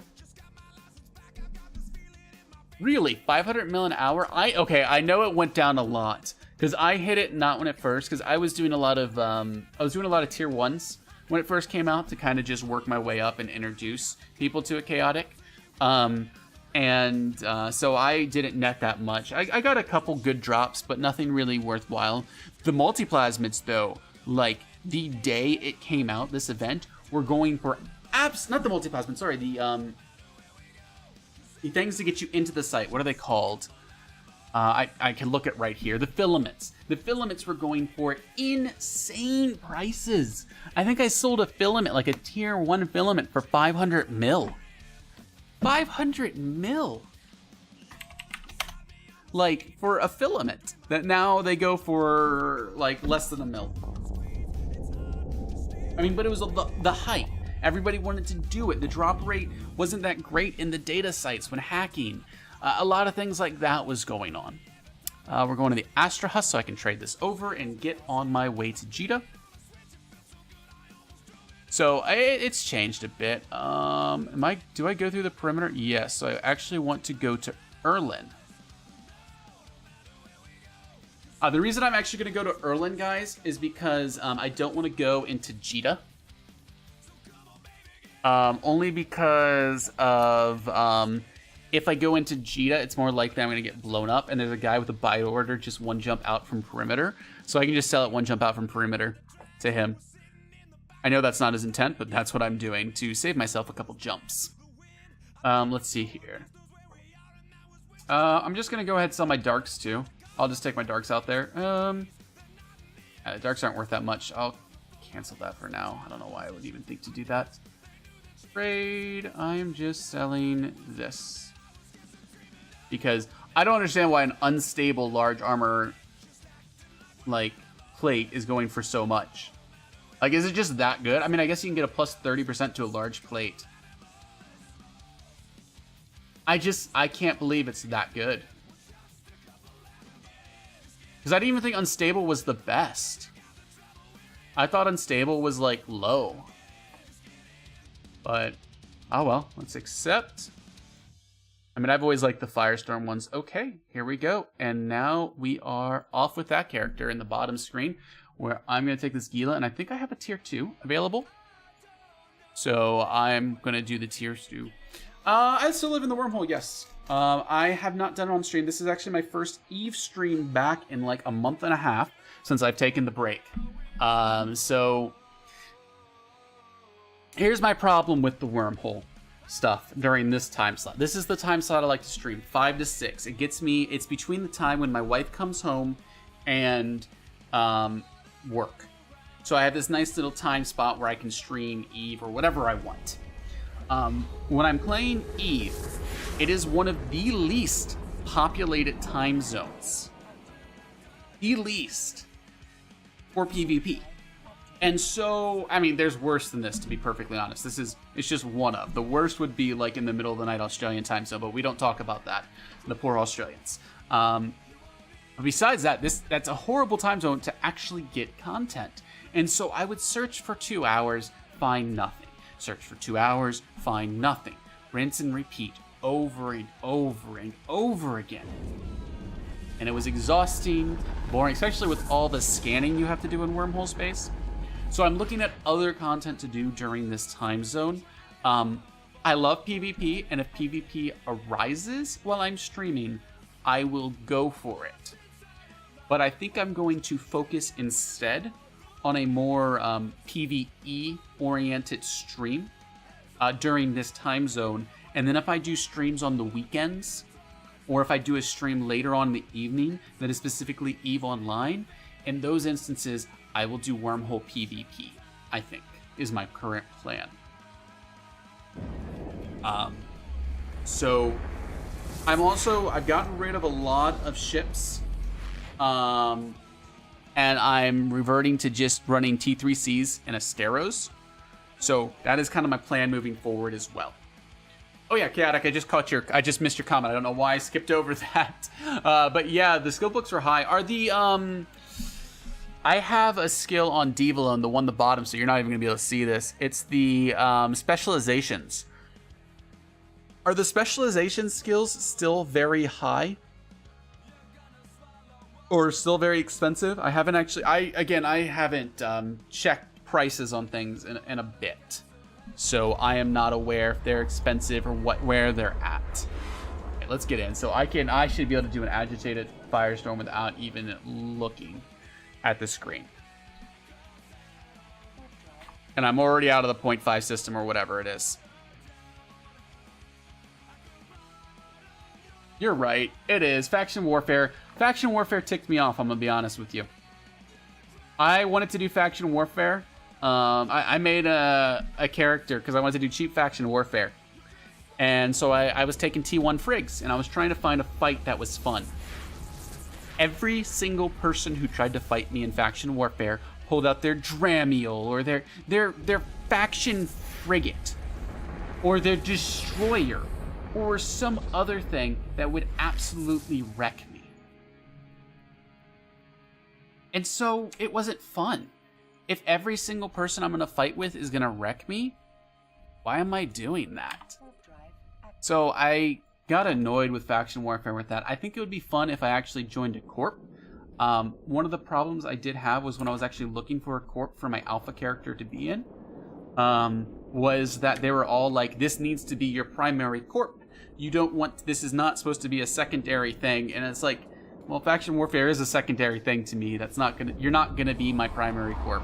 Really, 500 mil an hour? I know it went down a lot because I hit it not when it first, because I was doing a lot of tier 1s when it first came out to kind of just work my way up and introduce people to a chaotic. So I didn't net that much. I got a couple good drops, but nothing really worthwhile. The multiplasmids, though, like the day it came out, this event, were going for not the multiplasmid, sorry, the things to get you into the site. What are they called? I can look at right here. The filaments. The filaments were going for insane prices. I think I sold a filament, like a tier 1 filament, for 500 mil. 500 mil. Like, for a filament. That now they go for, like, less than a mil. I mean, but it was the hype. Everybody wanted to do it. The drop rate wasn't that great in the data sites when hacking. A lot of things like that was going on. We're going to the Astra Husk so I can trade this over and get on my way to Jita. So it's changed a bit. Do I go through the perimeter? Yes. So I actually want to go to Erlin. The reason I'm actually going to go to Erlin, guys, is because I don't want to go into Jita. Only because of if I go into Jita, it's more likely I'm going to get blown up, and there's a guy with a buy order just one jump out from perimeter. So I can just sell it one jump out from perimeter to him. I know that's not his intent, but that's what I'm doing to save myself a couple jumps. Let's see here. I'm just going to go ahead and sell my darks too. I'll just take my darks out there. The darks aren't worth that much. I'll cancel that for now. I don't know why I would even think to do that. Trade. I am just selling this. Because I don't understand why an unstable large armor like plate is going for so much. Like, is it just that good? I mean, I guess you can get a plus 30% to a large plate. I can't believe it's that good. Because I didn't even think Unstable was the best. I thought Unstable was, like, low. But, oh well, let's accept. I mean, I've always liked the Firestorm ones. Okay, here we go. And now we are off with that character in the bottom screen, where I'm going to take this Gila, and I think I have a tier 2 available. So I'm going to do the tier 2. I still live in the wormhole, yes. I have not done it on stream. This is actually my first Eve stream back in like a month and a half since I've taken the break. So here's my problem with the wormhole stuff during this time slot. This is the time slot I like to stream, 5 to 6. It gets me, it's between the time when my wife comes home and work. So I have this nice little time spot where I can stream Eve or whatever I want. When I'm playing Eve, it is one of the least populated time zones. The least for PvP. And so, I mean, there's worse than this, to be perfectly honest. It's just one of. The worst would be like in the middle of the night Australian time zone, but we don't talk about that. The poor Australians. But besides that, that's a horrible time zone to actually get content. And so I would search for 2 hours, find nothing. Search for 2 hours, find nothing. Rinse and repeat over and over and over again. And it was exhausting, boring, especially with all the scanning you have to do in wormhole space. So I'm looking at other content to do during this time zone. I love PvP, and if PvP arises while I'm streaming, I will go for it. But I think I'm going to focus instead on a more PvE-oriented stream during this time zone. And then if I do streams on the weekends, or if I do a stream later on in the evening that is specifically EVE Online, in those instances, I will do Wormhole PvP, I think, is my current plan. So, I've gotten rid of a lot of ships, and I'm reverting to just running T3Cs and Asteros. So that is kind of my plan moving forward as well. Oh yeah, Chaotic, I just missed your comment. I don't know why I skipped over that. But yeah, the skill books are high. Are the, I have a skill on Divalone, the one at the bottom, so you're not even gonna be able to see this. It's the specializations. Are the specialization skills still very high? Or still very expensive? I haven't actually, I haven't checked prices on things in a bit. So I am not aware if they're expensive or where they're at. Okay, let's get in. So I should be able to do an agitated firestorm without even looking at the screen. And I'm already out of the 0.5 system or whatever it is. You're right, it is. Faction Warfare. Faction Warfare ticked me off, I'm gonna be honest with you. I wanted to do Faction Warfare. I made a character because I wanted to do cheap Faction Warfare. And so I was taking T1 frigs, and I was trying to find a fight that was fun. Every single person who tried to fight me in faction warfare pulled out their Dramiel or their faction frigate or their destroyer or some other thing that would absolutely wreck me. And so it wasn't fun. If every single person I'm going to fight with is going to wreck me, why am I doing that? So I got annoyed with faction warfare with that. I think it would be fun if I actually joined a corp. One of the problems I did have was when I was actually looking for a corp for my alpha character to be in, was that they were all like, this needs to be your primary corp. You don't want, this is not supposed to be a secondary thing. And it's like, well, faction warfare is a secondary thing to me. That's not gonna, you're not gonna be my primary corp.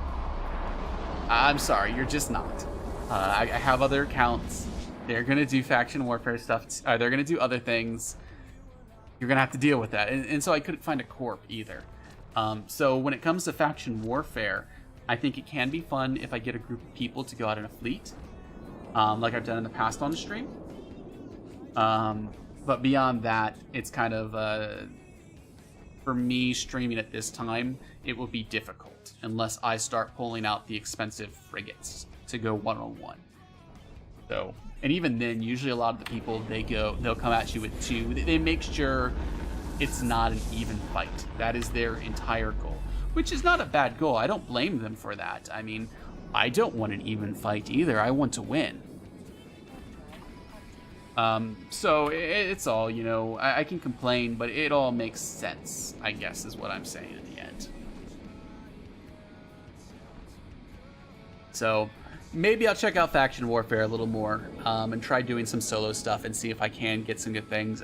I'm sorry, you're just not. I have other accounts. They're gonna do faction warfare stuff. They're gonna do other things. You're gonna have to deal with that. And so I couldn't find a corp either. So when it comes to faction warfare, I think it can be fun if I get a group of people to go out in a fleet, like I've done in the past on the stream. But beyond that, it's kind of, for me streaming at this time, it will be difficult unless I start pulling out the expensive frigates to go one-on-one. So, and even then, usually a lot of the people, they'll come at you with two. They make sure it's not an even fight. That is their entire goal, which is not a bad goal. I don't blame them for that. I mean, I don't want an even fight either. I want to win. So it's all, you know, I can complain, but it all makes sense, I guess, is what I'm saying in the end. So maybe I'll check out faction warfare a little more, and try doing some solo stuff and see if I can get some good things.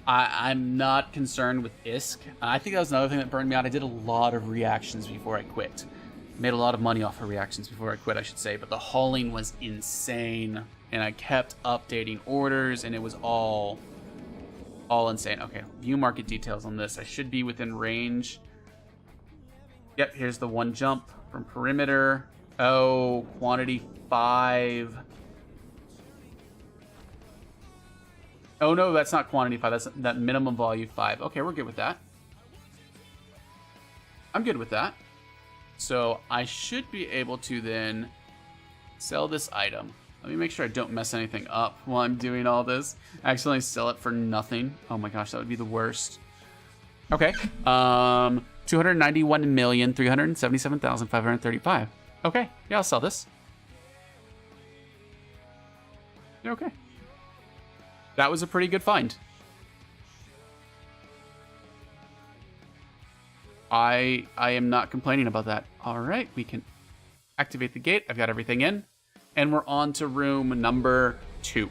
I'm not concerned with ISK. I think that was another thing that burned me out. I did a lot of reactions before I quit. Made a lot of money off of reactions before I quit, I should say, but the hauling was insane. And I kept updating orders, and it was all insane. Okay, view market details on this. I should be within range. Yep, here's the one jump from perimeter. Oh, quantity 5. Oh no, that's not quantity 5. That's that minimum volume 5. Okay, we're good with that. I'm good with that. So I should be able to then sell this item. Let me make sure I don't mess anything up while I'm doing all this. Accidentally sell it for nothing. Oh my gosh, that would be the worst. Okay. 291,377,535. Okay. Yeah, I'll sell this. Okay. That was a pretty good find. I am not complaining about that. All right, we can activate the gate. I've got everything in. And we're on to room number 2.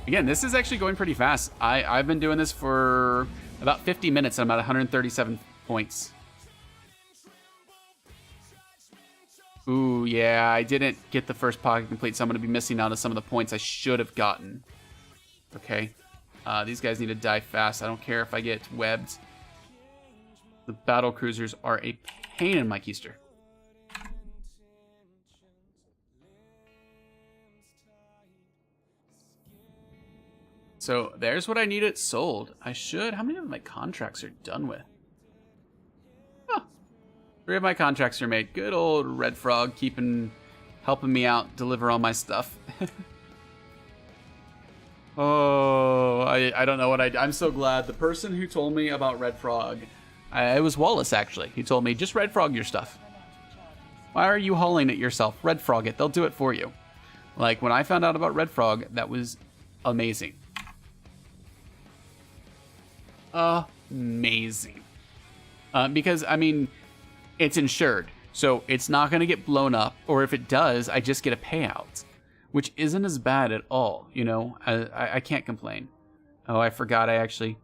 Again, this is actually going pretty fast. I've been doing this for about 50 minutes, and I'm at 137 points. Ooh, yeah, I didn't get the first pocket complete, so I'm going to be missing out on some of the points I should have gotten. Okay. These guys need to die fast. I don't care if I get webbed. The battle cruisers are a pain in my keister. So there's what I needed sold. I should. How many of my contracts are done with? Oh, 3 of my contracts are made. Good old Red Frog helping me out, deliver all my stuff. Oh, I don't know what I'm so glad. The person who told me about Red Frog, it was Wallace actually. He told me, just Red Frog your stuff. Why are you hauling it yourself? Red Frog it. They'll do it for you. Like when I found out about Red Frog, that was amazing. Amazing. Because, I mean, it's insured, so it's not going to get blown up, or if it does, I just get a payout, which isn't as bad at all, you know? I can't complain. Oh, I forgot I actually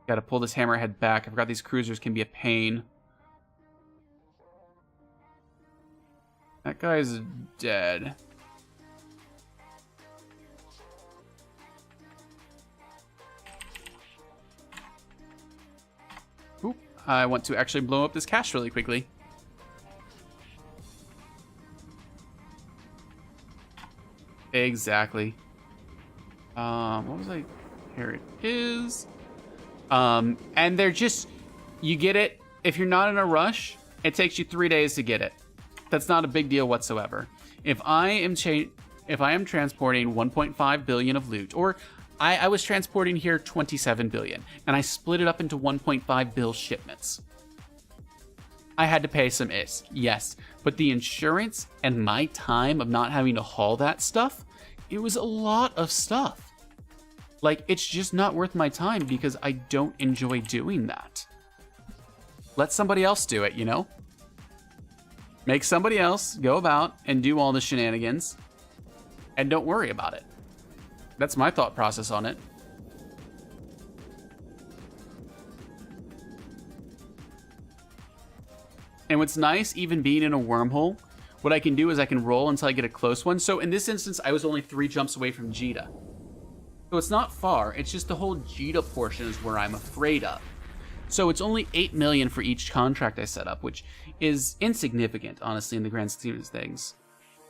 got to pull this hammerhead back. I forgot these cruisers can be a pain. That guy's dead. I want to actually blow up this cache really quickly. Exactly. What was I? Here it is. And they're just, you get it. If you're not in a rush, it takes you 3 days to get it. That's not a big deal whatsoever. If I am transporting 1.5 billion of loot, or I was transporting here 27 billion, and I split it up into 1.5 bill shipments. I had to pay some ISK, yes, but the insurance and my time of not having to haul that stuff, it was a lot of stuff. Like, it's just not worth my time because I don't enjoy doing that. Let somebody else do it, you know? Make somebody else go about and do all the shenanigans and don't worry about it. That's my thought process on it. And what's nice, even being in a wormhole, what I can do is I can roll until I get a close one. So in this instance, I was only 3 jumps away from Jita. So it's not far, it's just the whole Jita portion is where I'm afraid of. So it's only 8 million for each contract I set up, which is insignificant, honestly, in the grand scheme of things,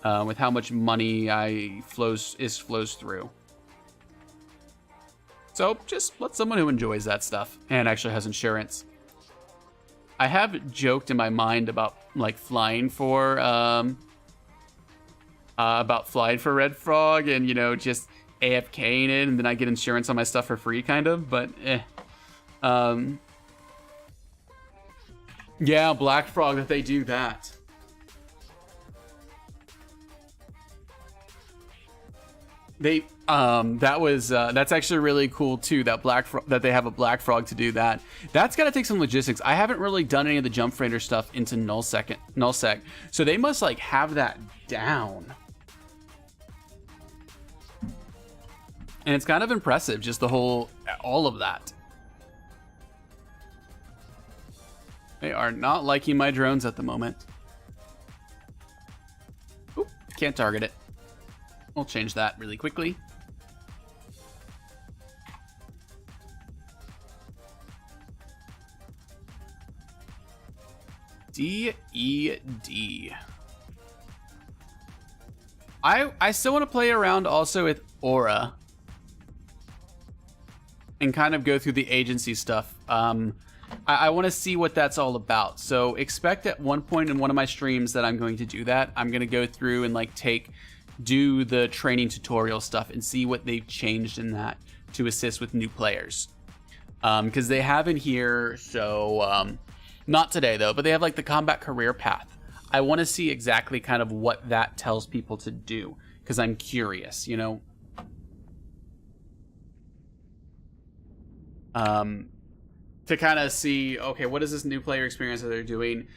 with how much money flows through. So just let someone who enjoys that stuff and actually has insurance. I have joked in my mind about like flying for Red Frog and, you know, just AFKing it and then I get insurance on my stuff for free, kind of, but yeah, Black Frog, that they do that. They that's actually really cool too, that they have a Black Frog to do that. That's got to take some logistics. I haven't really done any of the Jump Freighter stuff into nullsec, so they must like have that down. And it's kind of impressive, just all of that. They are not liking my drones at the moment. Oop, can't target it. We'll change that really quickly. D-E-D. I still want to play around also with Aura. And kind of go through the agency stuff. I want to see what that's all about. So expect at one point in one of my streams that I'm going to do that. I'm going to go through and like do the training tutorial stuff and see what they've changed in that to assist with new players. Because they have in here, so not today though, but they have like the combat career path. I want to see exactly kind of what that tells people to do because I'm curious, you know. To kind of see, okay, what is this new player experience that they're doing?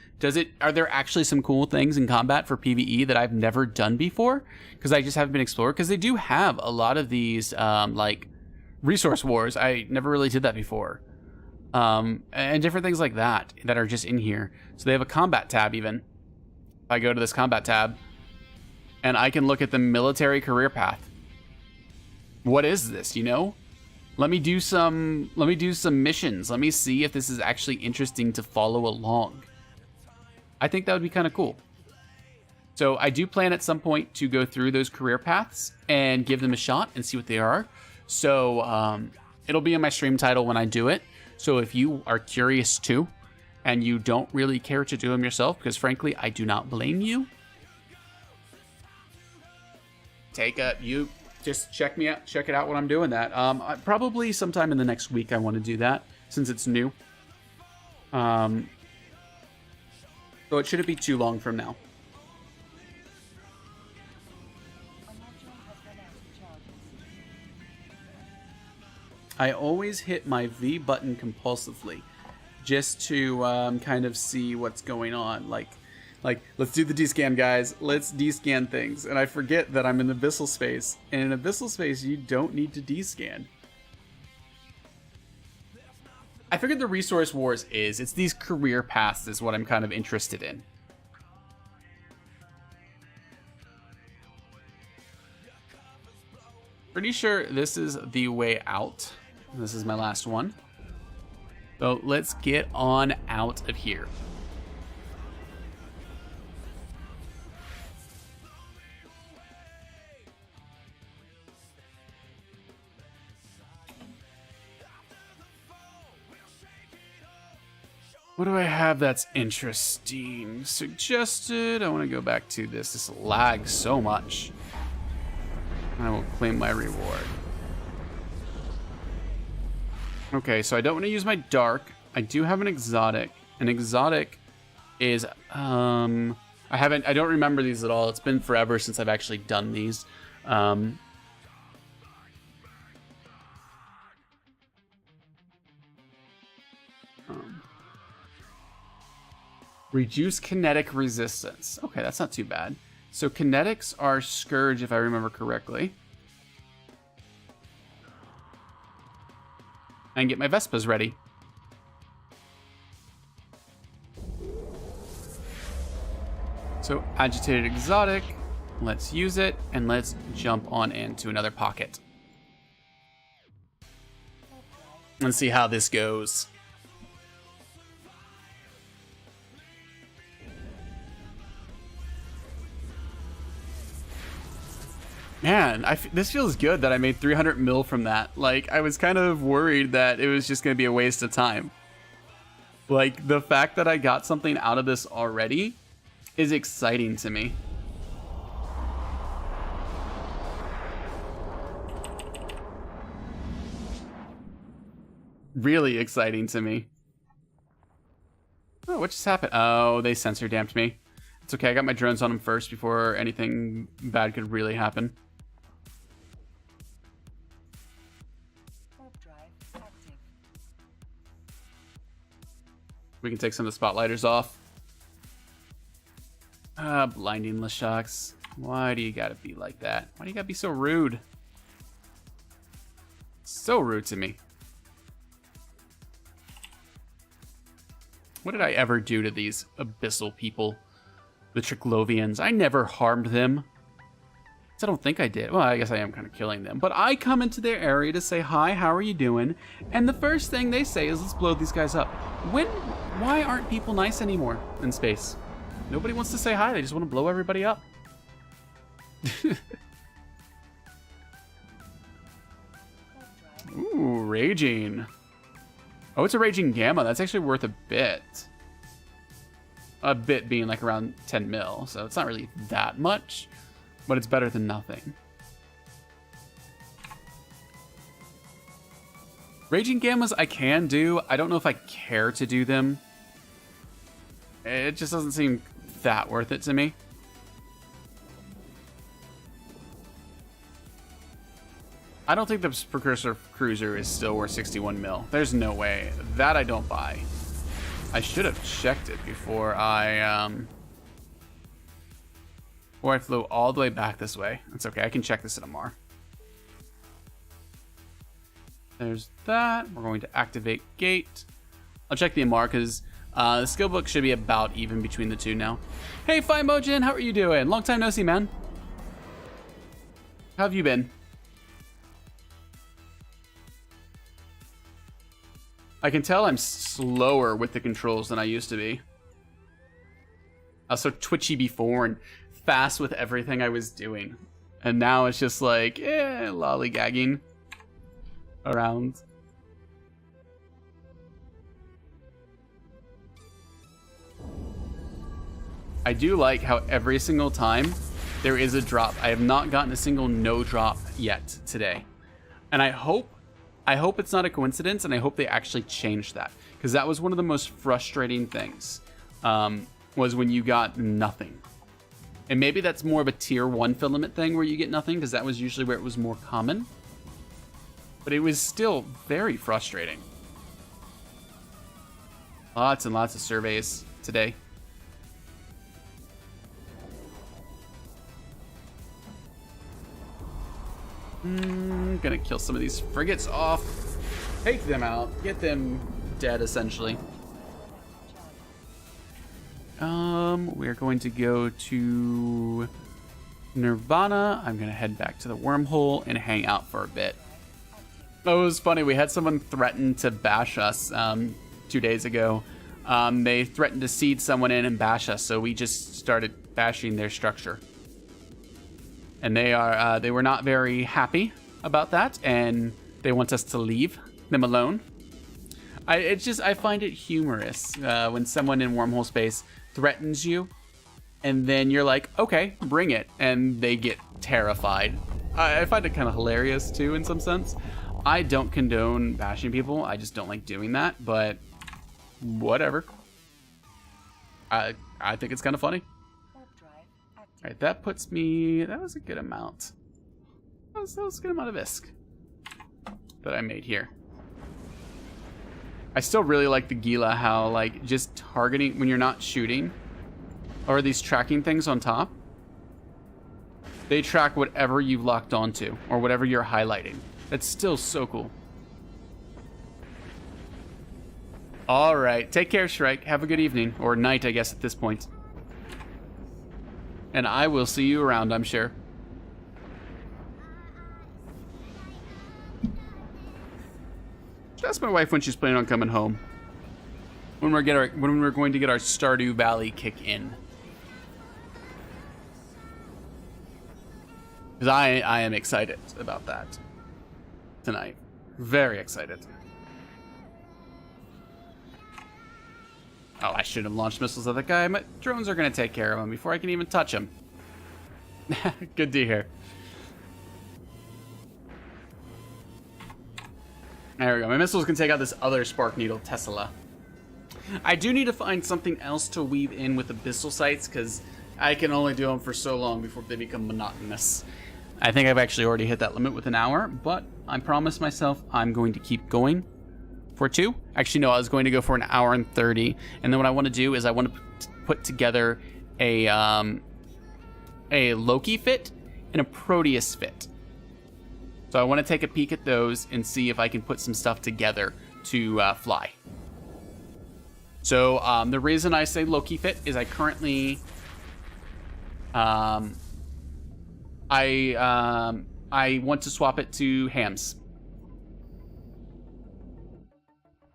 Are there actually some cool things in combat for PvE that I've never done before? Because I just haven't been explored. Because they do have a lot of these, like, resource wars. I never really did that before. And different things like that are just in here. So they have a combat tab even. If I go to this combat tab, and I can look at the military career path. What is this, you know? Let me do some missions. Let me see if this is actually interesting to follow along. I think that would be kind of cool. So I do plan at some point to go through those career paths and give them a shot and see what they are. So it'll be in my stream title when I do it. So if you are curious too, and you don't really care to do them yourself, because frankly, I do not blame you. Just check me out. Check it out when I'm doing that. Probably sometime in the next week I want to do that since it's new. So it shouldn't be too long from now. I always hit my V button compulsively just to kind of see what's going on. Like, let's do the D-scan, guys. Let's D-scan things. And I forget that I'm in abyssal space. And in abyssal space, you don't need to D-scan. I figured the resource wars it's these career paths is what I'm kind of interested in. Pretty sure this is the way out. This is my last one. So let's get on out of here. What do I have that's interesting? Suggested. I want to go back to this. This lags so much. I will claim my reward. Okay, so I don't want to use my dark. I do have an exotic. An exotic is I don't remember these at all. It's been forever since I've actually done these. Reduce kinetic resistance. Okay, that's not too bad. So kinetics are Scourge, if I remember correctly. And get my Vespas ready. So agitated exotic. Let's use it, and let's jump on into another pocket. Let's see how this goes. Man, this feels good that I made 300 mil from that. Like, I was kind of worried that it was just going to be a waste of time. Like, the fact that I got something out of this already is exciting to me. Really exciting to me. Oh, what just happened? Oh, they sensor damped me. It's okay, I got my drones on them first before anything bad could really happen. We can take some of the spotlighters off. Blinding Leshocks. Why do you gotta be like that? Why do you gotta be so rude? So rude to me. What did I ever do to these abyssal people? The Triclovians. I never harmed them. I don't think I did. Well, I guess I am kind of killing them. But I come into their area to say, hi, how are you doing? And the first thing they say is, let's blow these guys up. Why aren't people nice anymore in space? Nobody wants to say hi. They just want to blow everybody up. Ooh, raging. Oh, it's a raging gamma. That's actually worth a bit. A bit being like around 10 mil. So it's not really that much. But it's better than nothing. Raging Gammas I can do. I don't know if I care to do them. It just doesn't seem that worth it to me. I don't think the Precursor Cruiser is still worth 61 mil. There's no way. That I don't buy. I should have checked it before I flew all the way back this way. That's okay. I can check this in MR. There's that. We're going to activate gate. I'll check the MR because the skill book should be about even between the two now. Hey, Mojin, how are you doing? Long time no see, man. How have you been? I can tell I'm slower with the controls than I used to be. I was so twitchy before and fast with everything I was doing. And now it's just like, lollygagging around. I do like how every single time there is a drop. I have not gotten a single no drop yet today. And I hope it's not a coincidence, and I hope they actually change that. Because that was one of the most frustrating things, was when you got nothing. And maybe that's more of a tier 1 filament thing where you get nothing, because that was usually where it was more common. But it was still very frustrating. Lots and lots of surveys today. Gonna kill some of these frigates off. Take them out. Get them dead, essentially. We're going to go to Nirvana. I'm gonna head back to the wormhole and hang out for a bit. Oh, it was funny. We had someone threaten to bash us 2 days ago. They threatened to seed someone in and bash us, so we just started bashing their structure. And they were not very happy about that, and they want us to leave them alone. I find it humorous when someone in wormhole space threatens you, and then you're like, okay, bring it, and they get terrified. I find it kind of hilarious too, in some sense. I don't condone bashing people. I just don't like doing that, but whatever. I think it's kind of funny. All right, that puts me. That was a good amount. That was a good amount of ISK that I made here. I still really like the Gila, how like just targeting when you're not shooting, or these tracking things on top. They track whatever you've locked onto or whatever you're highlighting. That's still so cool. All right, take care, Shrike. Have a good evening, or night, I guess, at this point. And I will see you around, I'm sure. Ask my wife when she's planning on coming home. When we're going to get our Stardew Valley kick in. Because I am excited about that tonight. Very excited. Oh, I should have launched missiles at that guy. My drones are going to take care of him before I can even touch him. Good to hear. There we go. My missiles can take out this other Spark Needle Tesla. I do need to find something else to weave in with abyssal sights, because I can only do them for so long before they become monotonous. I think I've actually already hit that limit with an hour, but I promised myself I'm going to keep going for 2. Actually, no, I was going to go for an hour and 30. And then what I want to do is I want to put together a Loki fit and a Proteus fit. So I want to take a peek at those and see if I can put some stuff together to fly. So the reason I say Loki fit is I currently I want to swap it to hams.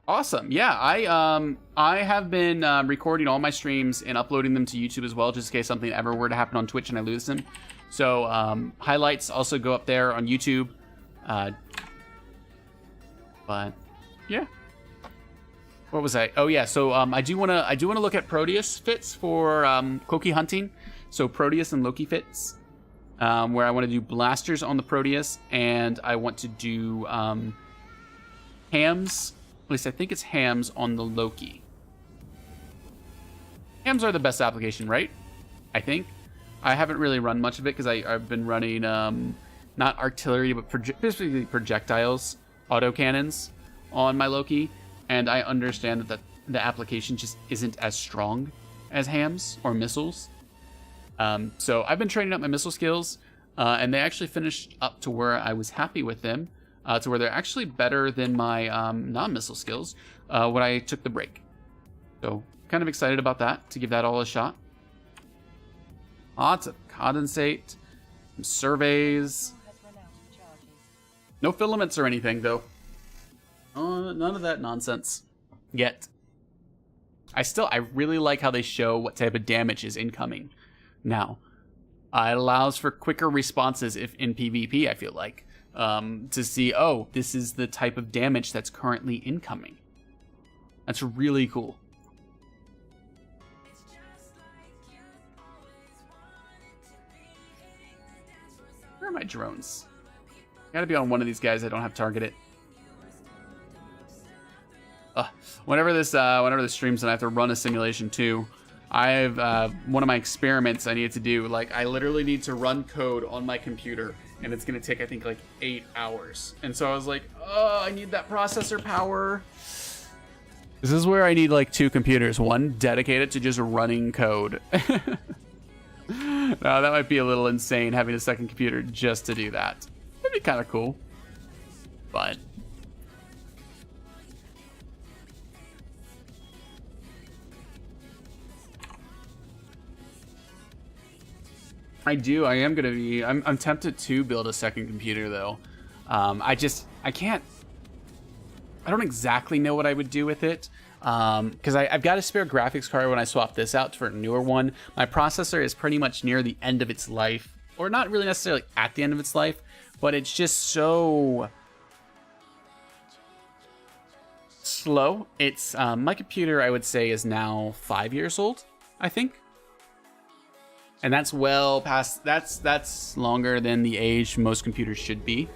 Awesome. Yeah, I have been recording all my streams and uploading them to YouTube as well, just in case something ever were to happen on Twitch and I lose them. So highlights also go up there on YouTube. But yeah. What was I? Oh yeah. So I do want to look at Proteus fits for Koki hunting. So Proteus and Loki fits, where I want to do blasters on the Proteus, and I want to do hams. At least I think it's hams on the Loki. Hams are the best application, right? I think. I haven't really run much of it because I've been running not artillery, but basically projectiles, autocannons on my Loki, and I understand that the application just isn't as strong as hams or missiles. So I've been training up my missile skills, and they actually finished up to where I was happy with them, to where they're actually better than my non-missile skills when I took the break. So kind of excited about that, to give that all a shot. Lots of condensate, some surveys. No filaments or anything, though. None of that nonsense yet. I really like how they show what type of damage is incoming now. It allows for quicker responses if in PvP, I feel like, to see, oh, this is the type of damage that's currently incoming. That's really cool. Where are my drones? Gotta be on one of these guys I don't have targeted. Whenever this streams and I have to run a simulation too, I have one of my experiments I need to do. Like, I literally need to run code on my computer, and it's gonna take, I think, like 8 hours. And so I was like, oh, I need that processor power. This is where I need like 2 computers, one dedicated to just running code. Now that might be a little insane, having a second computer just to do that. It'd be kind of cool, but I am gonna be. I'm tempted to build a second computer though. I can't. I don't exactly know what I would do with it. Because I've got a spare graphics card when I swap this out for a newer one. My processor is pretty much near the end of its life, or not really necessarily at the end of its life, but it's just so slow. It's my computer, I would say, is now 5 years old, I think. And that's well past, that's longer than the age most computers should be.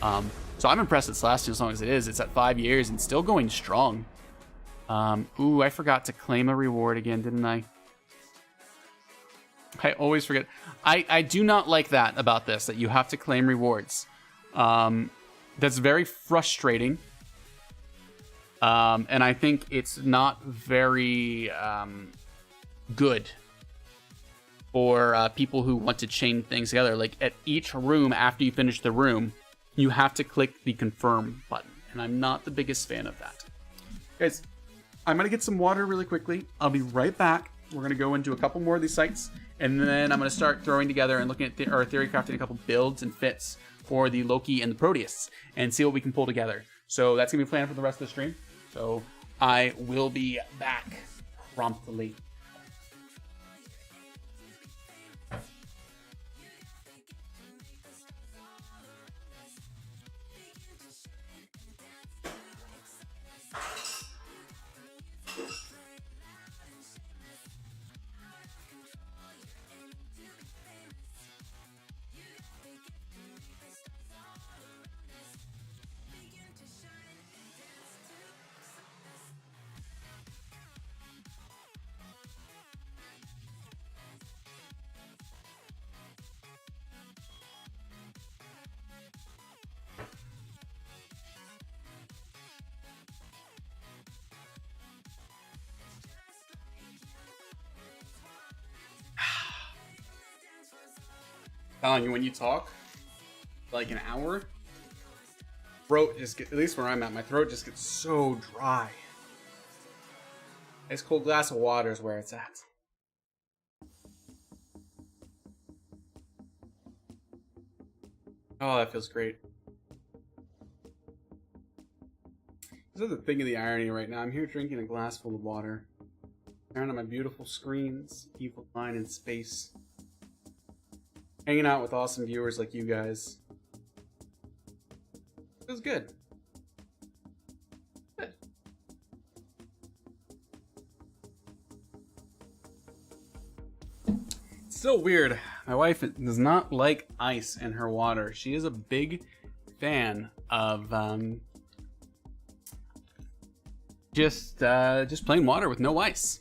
So I'm impressed it's lasting as long as it is. It's at 5 years and still going strong. Ooh, I forgot to claim a reward again, didn't I? I always forget. I do not like that about this, that you have to claim rewards. That's very frustrating. And I think it's not very good for people who want to chain things together. Like at each room, after you finish the room, you have to click the confirm button. And I'm not the biggest fan of that. Guys, I'm going to get some water really quickly. I'll be right back. We're going to go into a couple more of these sites. And then I'm going to start throwing together and looking at our theory crafting a couple builds and fits for the Loki and the Proteus and see what we can pull together. So that's going to be planned for the rest of the stream. So I will be back promptly. Telling you, when you talk like an hour, throat just get, at least where I'm at, my throat just gets so dry. Ice cold glass of water is where it's at. Oh, that feels great. This is the thing of the irony right now. I'm here drinking a glass full of water, staring at my beautiful screens, evil line in space. Hanging out with awesome viewers like you guys. Feels good. Good. It's so weird. My wife does not like ice in her water. She is a big fan of just plain water with no ice.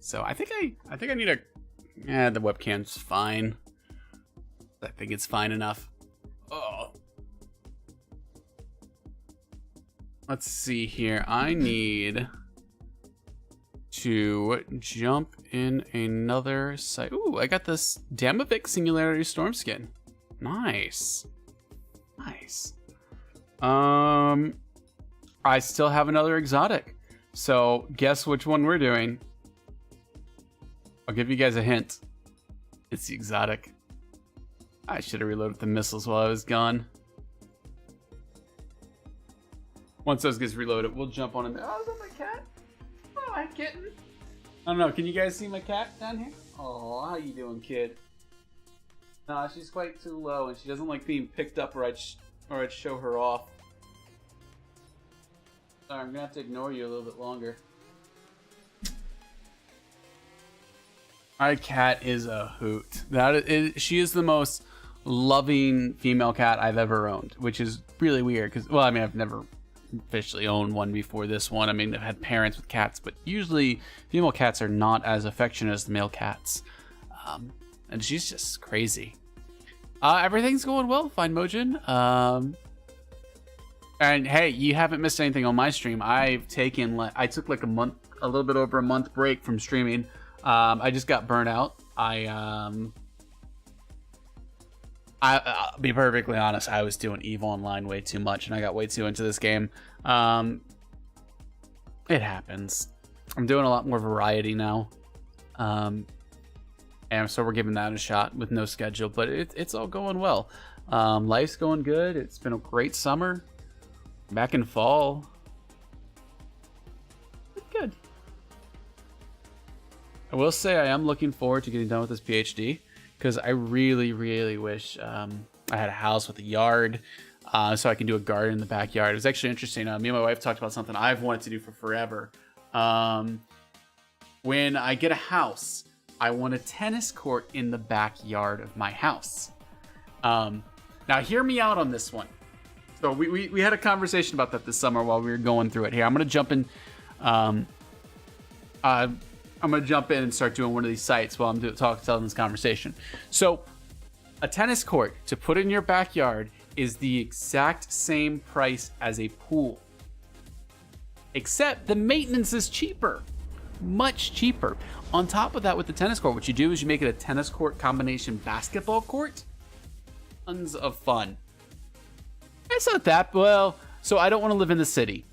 So I think I need a. Yeah, the webcam's fine. I think it's fine enough. Oh. Let's see here. I need to jump in another site. Ooh, I got this Damavik Singularity Storm skin. Nice. Nice. I still have another exotic. So guess which one we're doing. I'll give you guys a hint. It's the exotic. I should have reloaded the missiles while I was gone. Once those gets reloaded, we'll jump on in there. Oh, is that my cat? Oh, hi, kitten. I don't know. Can you guys see my cat down here? Oh, how you doing, kid? No, she's quite too low, and she doesn't like being picked up, or I'd show her off. Sorry, I'm gonna have to ignore you a little bit longer. My cat is a hoot. She is the most loving female cat I've ever owned, which is really weird because, well, I mean, I've never officially owned one before this one. I mean, I've had parents with cats, but usually female cats are not as affectionate as the male cats. And she's just crazy. Everything's going well, Fine Mojin. And hey, you haven't missed anything on my stream. I took like a little bit over a month break from streaming. I just got burnt out. I'll be perfectly honest, I was doing EVE Online way too much, and I got way too into this game. It happens. I'm doing a lot more variety now. And so we're giving that a shot with no schedule, but it's all going well. Life's going good. It's been a great summer. Back in fall. Good. I will say I am looking forward to getting done with this PhD, because I really, really wish I had a house with a yard. so I can do a garden in the backyard. It was actually interesting. Me and my wife talked about something I've wanted to do for forever. When I get a house, I want a tennis court in the backyard of my house. Now, hear me out on this one. So we had a conversation about that this summer while we were going through it. Here, I'm gonna jump in. I'm gonna jump in and start doing one of these sites while I'm telling this conversation. So, a tennis court to put in your backyard is the exact same price as a pool, except the maintenance is cheaper, much cheaper. On top of that, with the tennis court, what you do is you make it a tennis court combination basketball court. Tons of fun. It's not that well. So I don't want to live in the city.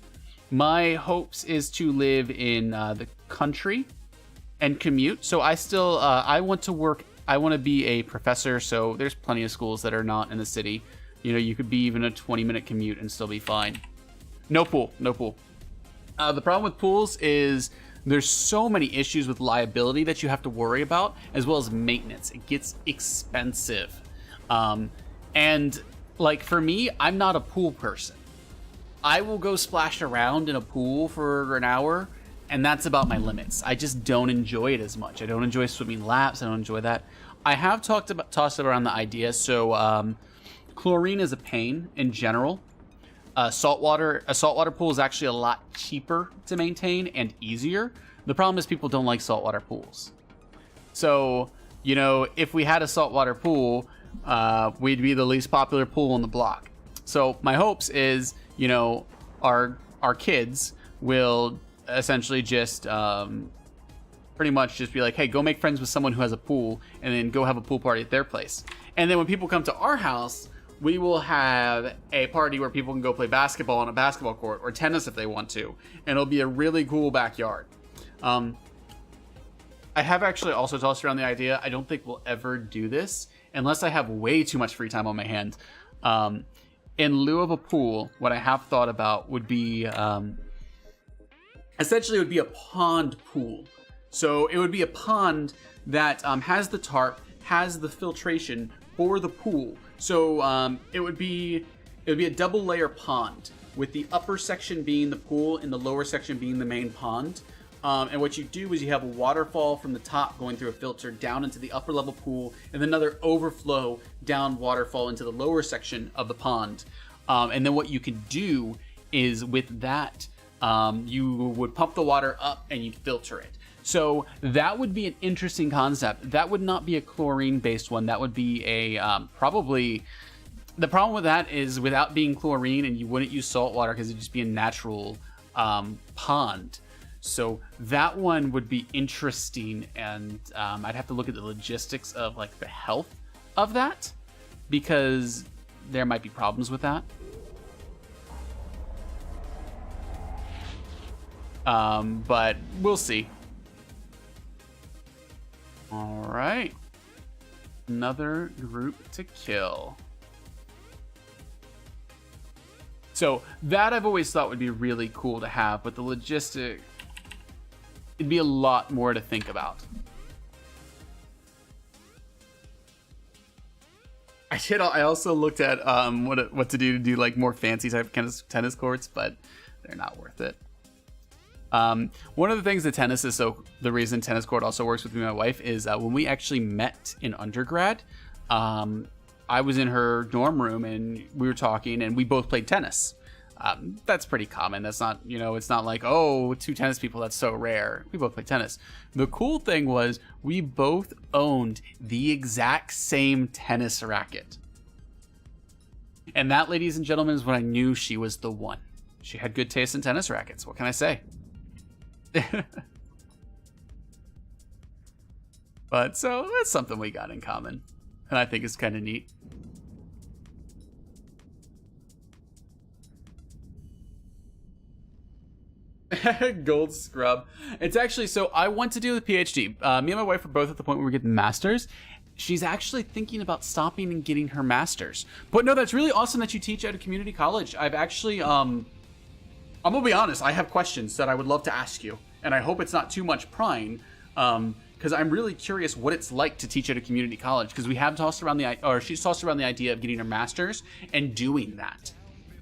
My hopes is to live in the country and commute. So I want to work. I want to be a professor. So there's plenty of schools that are not in the city. You know, you could be even a 20-minute commute and still be fine. No pool. The problem with pools is there's so many issues with liability that you have to worry about, as well as maintenance. It gets expensive. And like for me, I'm not a pool person. I will go splash around in a pool for an hour, and that's about my limits. I just don't enjoy it as much. I don't enjoy swimming laps. I don't enjoy that. I have tossed around the idea. So chlorine is a pain in general. A saltwater pool is actually a lot cheaper to maintain and easier. The problem is people don't like saltwater pools. So, you know, if we had a saltwater pool, we'd be the least popular pool on the block. So my hopes is, you know, our kids will essentially just pretty much just be like, hey, go make friends with someone who has a pool, and then go have a pool party at their place. And then when people come to our house, we will have a party where people can go play basketball on a basketball court, or tennis if they want to. And it'll be a really cool backyard. I have actually also tossed around the idea. I don't think we'll ever do this unless I have way too much free time on my hand. In lieu of a pool, what I have thought about would be, essentially it would be a pond pool. So it would be a pond that has the tarp, has the filtration for the pool. So it would be a double layer pond, with the upper section being the pool and the lower section being the main pond. And what you do is you have a waterfall from the top going through a filter down into the upper level pool, and then another overflow down waterfall into the lower section of the pond. And then what you could do is with that, you would pump the water up and you'd filter it. So that would be an interesting concept. That would not be a chlorine-based one. That would be a probably... The problem with that is without being chlorine, and you wouldn't use salt water because it'd just be a natural pond. So that one would be interesting, and I'd have to look at the logistics of like the health of that, because there might be problems with that. But we'll see. All right, another group to kill. So that I've always thought would be really cool to have, but the logistic, it'd be a lot more to think about. I also looked at what to do like more fancy type of tennis courts, but they're not worth it. One of the things that tennis is, so the reason tennis court also works with me and my wife is when we actually met in undergrad, I was in her dorm room and we were talking and we both played tennis. That's pretty common. That's not, you know, it's not like, oh, two tennis people, that's so rare. We both play tennis. The cool thing was we both owned the exact same tennis racket. And that, ladies and gentlemen, is when I knew she was the one. She had good taste in tennis rackets. What can I say? But so that's something we got in common, and I think it's kind of neat. Gold scrub. It's actually, so I want to do the PhD. Me and my wife are both at the point where we get the masters. She's actually thinking about stopping and getting her master's. But no, that's really awesome that you teach at a community college. I've actually, I'm gonna be honest, I have questions that I would love to ask you, and I hope it's not too much prying. because I'm really curious what it's like to teach at a community college, because we have tossed around she's tossed around the idea of getting her master's and doing that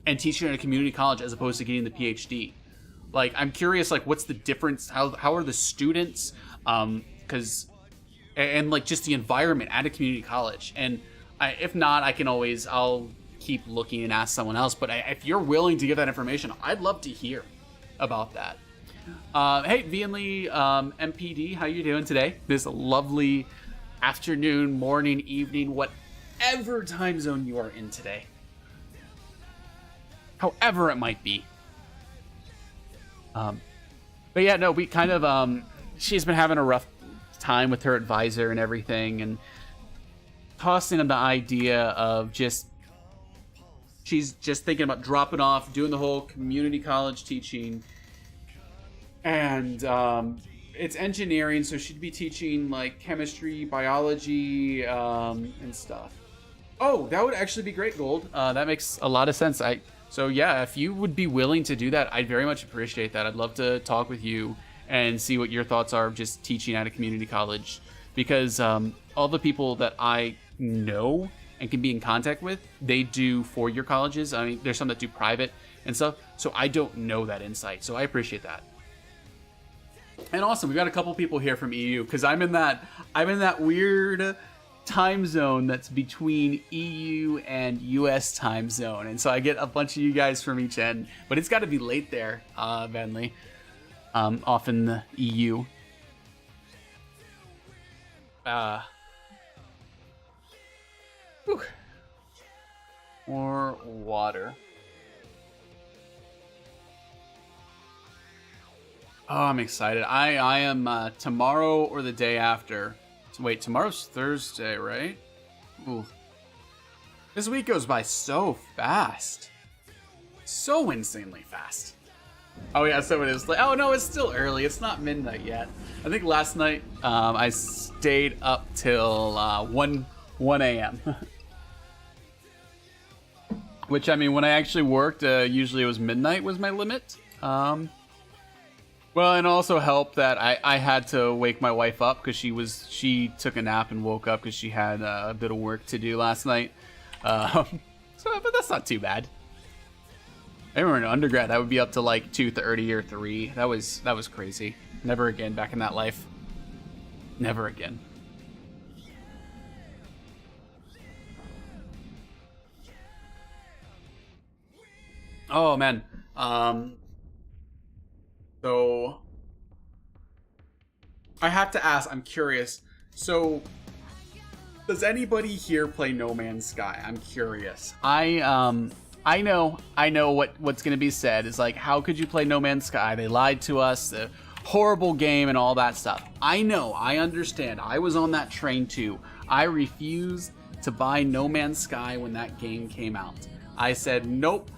and teaching at a community college as opposed to getting the PhD. Like, I'm curious, like, what's the difference? How are the students? Because and like just the environment at a community college. And if not, I'll keep looking and ask someone else. But if you're willing to give that information, I'd love to hear about that. Hey, Vienley, MPD, how you doing today? This lovely afternoon, morning, evening, whatever time zone you are in today. However it might be. But yeah, no, we kind of, she's been having a rough time with her advisor and everything, and tossing on the idea of she's just thinking about dropping off, doing the whole community college teaching, and it's engineering, so she'd be teaching like chemistry, biology, and stuff. Oh, that would actually be great, Gold. That makes a lot of sense. So yeah, if you would be willing to do that, I'd very much appreciate that. I'd love to talk with you and see what your thoughts are of just teaching at a community college, because all the people that I know and can be in contact with, they do four-year colleges. I mean, there's some that do private and stuff, so I don't know that insight, so I appreciate that. And awesome, we've got a couple people here from EU, because I'm in that weird time zone that's between EU and US time zone, and so I get a bunch of you guys from each end, but it's got to be late there, Venley, off in the EU. More water. Oh, I'm excited. I am tomorrow or the day after. Wait, tomorrow's Thursday, right? Ooh. This week goes by so fast. So insanely fast. Oh yeah, so it is. Oh no, it's still early. It's not midnight yet. I think last night I stayed up till 1 a.m. Which, I mean, when I actually worked, usually it was midnight was my limit. Well, and also helped that I had to wake my wife up because she took a nap and woke up because she had a bit of work to do last night. But that's not too bad. I remember in undergrad I would be up to like 2:30 or 3. That was crazy. Never again back in that life. Never again. Oh man. So I have to ask, I'm curious. So does anybody here play No Man's Sky? I'm curious. I know what's going to be said is like, how could you play No Man's Sky? They lied to us, the horrible game and all that stuff. I know, I understand. I was on that train too. I refused to buy No Man's Sky when that game came out. I said, nope.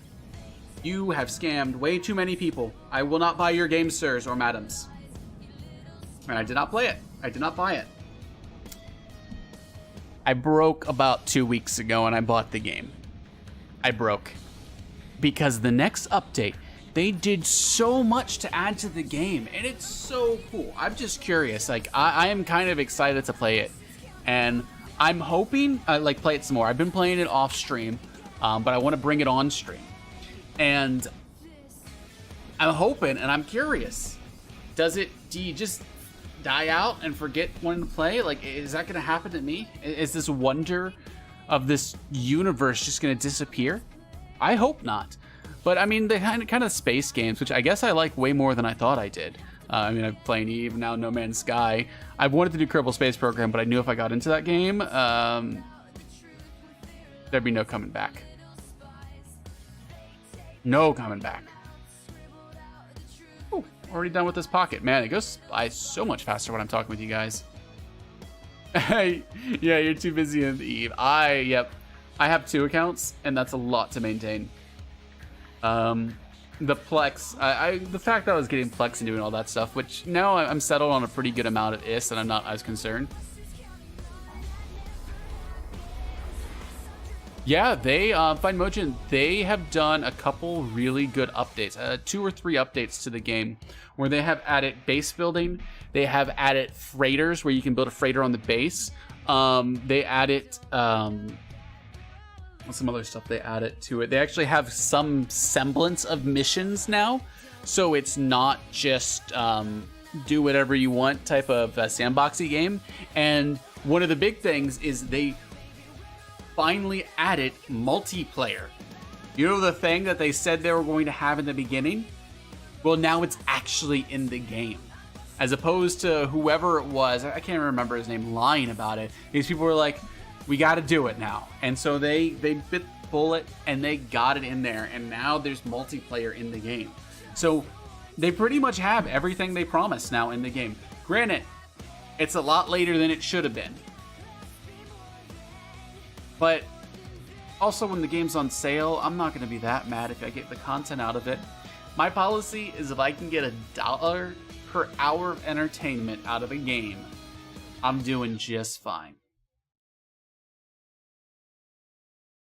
You have scammed way too many people. I will not buy your game, sirs or madams. And I did not play it. I did not buy it. I broke about 2 weeks ago and I bought the game. I broke. Because the next update, they did so much to add to the game. And it's so cool. I'm just curious. Like, I am kind of excited to play it. And I'm hoping I play it some more. I've been playing it off stream, but I want to bring it on stream. And I'm hoping, and I'm curious, do you just die out and forget wanting to play? Like, is that going to happen to me? Is this wonder of this universe just going to disappear? I hope not. But I mean, the kind of space games, which I guess I like way more than I thought I did. I mean, I'm playing Eve, now No Man's Sky. I've wanted to do Kerbal Space Program, but I knew if I got into that game, there'd be no coming back. No coming back. Ooh, already done with this pocket. Man, it goes by so much faster when I'm talking with you guys. Hey, yeah, you're too busy in the Eve. I have 2 accounts, and that's a lot to maintain. The Plex, the fact that I was getting Plex and doing all that stuff, which now I'm settled on a pretty good amount of IS, and I'm not as concerned. Yeah, they Find Mojin. They have done a couple really good updates, 2 or 3 updates to the game, where they have added base building. They have added freighters, where you can build a freighter on the base. They added what's some other stuff they added to it. They actually have some semblance of missions now, so it's not just do whatever you want type of sandboxy game. And one of the big things is they finally added multiplayer. You know, the thing that they said they were going to have in the beginning? Well, now it's actually in the game. As opposed to whoever it was, I can't remember his name, lying about it. These people were like, we got to do it now. And so they bit the bullet and they got it in there. And now there's multiplayer in the game. So they pretty much have everything they promised now in the game. Granted, it's a lot later than it should have been. But also, when the game's on sale, I'm not going to be that mad if I get the content out of it. My policy is if I can get $1 per hour of entertainment out of a game, I'm doing just fine.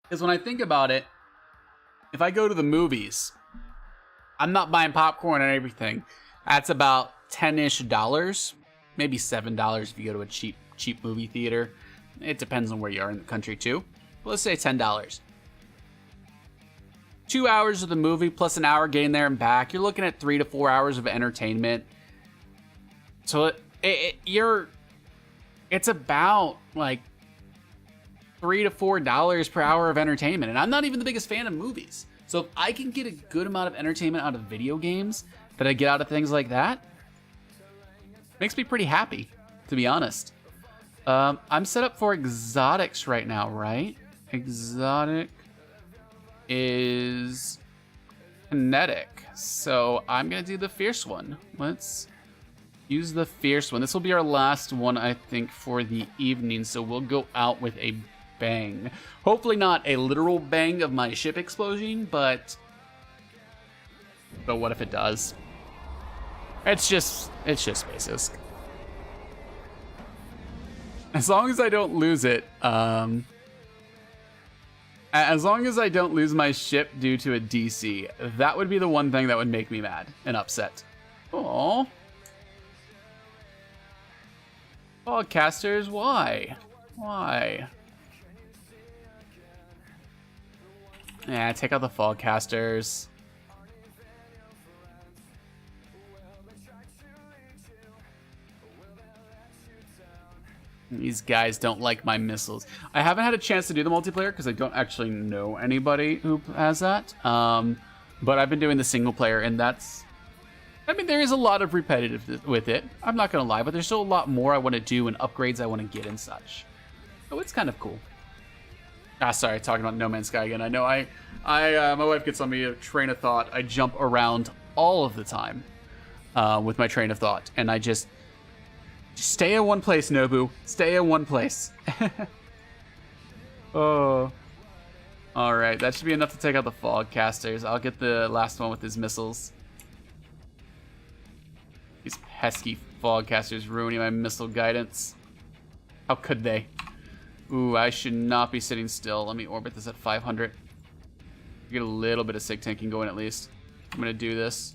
Because when I think about it, if I go to the movies, I'm not buying popcorn and everything. That's about $10-ish, maybe $7 if you go to a cheap movie theater. It depends on where you are in the country too. But let's say $10. 2 hours of the movie plus an hour getting there and back. You're looking at 3 to 4 hours of entertainment. So it's about like $3 to $4 per hour of entertainment. And I'm not even the biggest fan of movies. So if I can get a good amount of entertainment out of video games that I get out of things like that, makes me pretty happy, to be honest. I'm set up for exotics right now, right? Exotic is kinetic. So I'm going to do the fierce one. Let's use the fierce one. This will be our last one, I think, for the evening. So we'll go out with a bang. Hopefully not a literal bang of my ship explosion, but what if it does? It's just basic. As long as I don't lose it, as long as I don't lose my ship due to a DC, that would be the one thing that would make me mad and upset. Aww. Oh, casters, why? Why? Yeah, take out the fall casters. These guys don't like my missiles. I haven't had a chance to do the multiplayer because I don't actually know anybody who has that. But I've been doing the single player, and that's... I mean, there is a lot of repetitive with it. I'm not going to lie, but there's still a lot more I want to do and upgrades I want to get and such. So it's kind of cool. Sorry, talking about No Man's Sky again. I know my wife gets on me a train of thought. I jump around all of the time with my train of thought, and I just stay in one place, Nobu. Stay in one place. Oh. Alright, that should be enough to take out the fog casters. I'll get the last one with his missiles. These pesky fog casters ruining my missile guidance. How could they? Ooh, I should not be sitting still. Let me orbit this at 500. Get a little bit of sig tanking going at least. I'm gonna do this.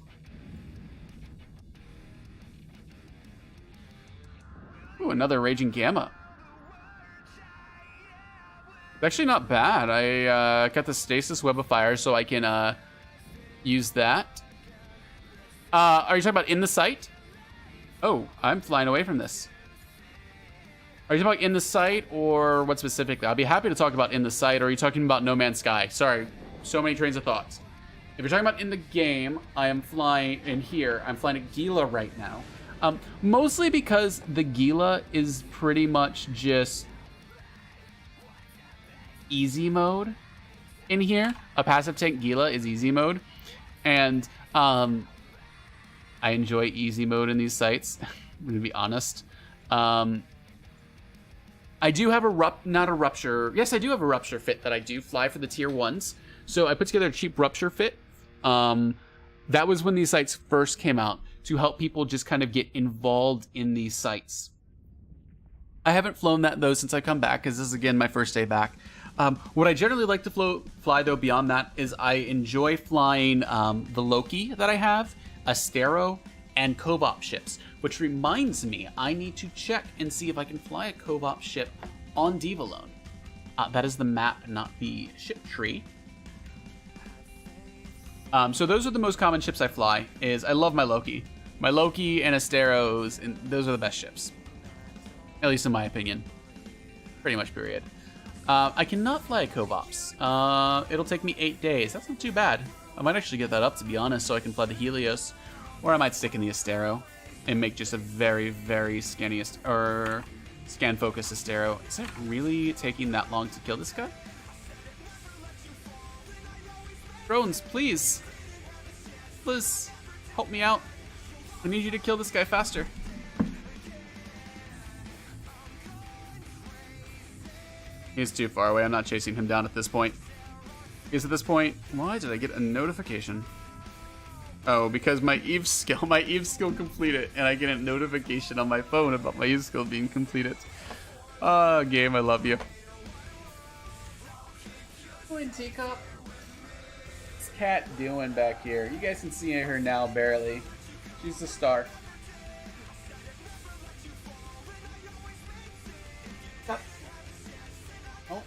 Ooh, another Raging Gamma. It's actually not bad. I got the Stasis Web of Fire, so I can use that. Are you talking about in the sight? Oh, I'm flying away from this. Are you talking about in the sight or what specifically? I'll be happy to talk about in the sight, or are you talking about No Man's Sky? Sorry, so many trains of thoughts. If you're talking about in the game, I am flying in here. I'm flying at Gila right now. Mostly because the Gila is pretty much just easy mode in here. A passive tank Gila is easy mode. And I enjoy easy mode in these sites. I'm gonna be honest. I do have not a rupture. Yes, I do have a rupture fit that I do fly for the tier 1s. So I put together a cheap rupture fit. That was when these sites first came out, to help people just kind of get involved in these sites. I haven't flown that though since I come back, because this is again my first day back. What I generally like to fly, though, beyond that, is I enjoy flying the Loki that I have, Astero, and Covop ships. Which reminds me, I need to check and see if I can fly a Covop ship on Divalone. That is the map, not the ship tree. So those are the most common ships I fly. I love my Loki. My Loki and Asteros, and those are the best ships. At least in my opinion. Pretty much, period. I cannot fly a Covops. It'll take me 8 days. That's not too bad. I might actually get that up, to be honest, so I can fly the Helios. Or I might stick in the Astero and make just a very, very scan-focused Astero. Is it really taking that long to kill this guy? Drones, please. Please, help me out. I need you to kill this guy faster. He's too far away. I'm not chasing him down at this point. Because at this point, why did I get a notification? Oh, because my Eve skill completed, and I get a notification on my phone about my Eve skill being completed. Game, I love you. What teacup? What's Cat doing back here? You guys can see her now, barely. She's a star. Oh,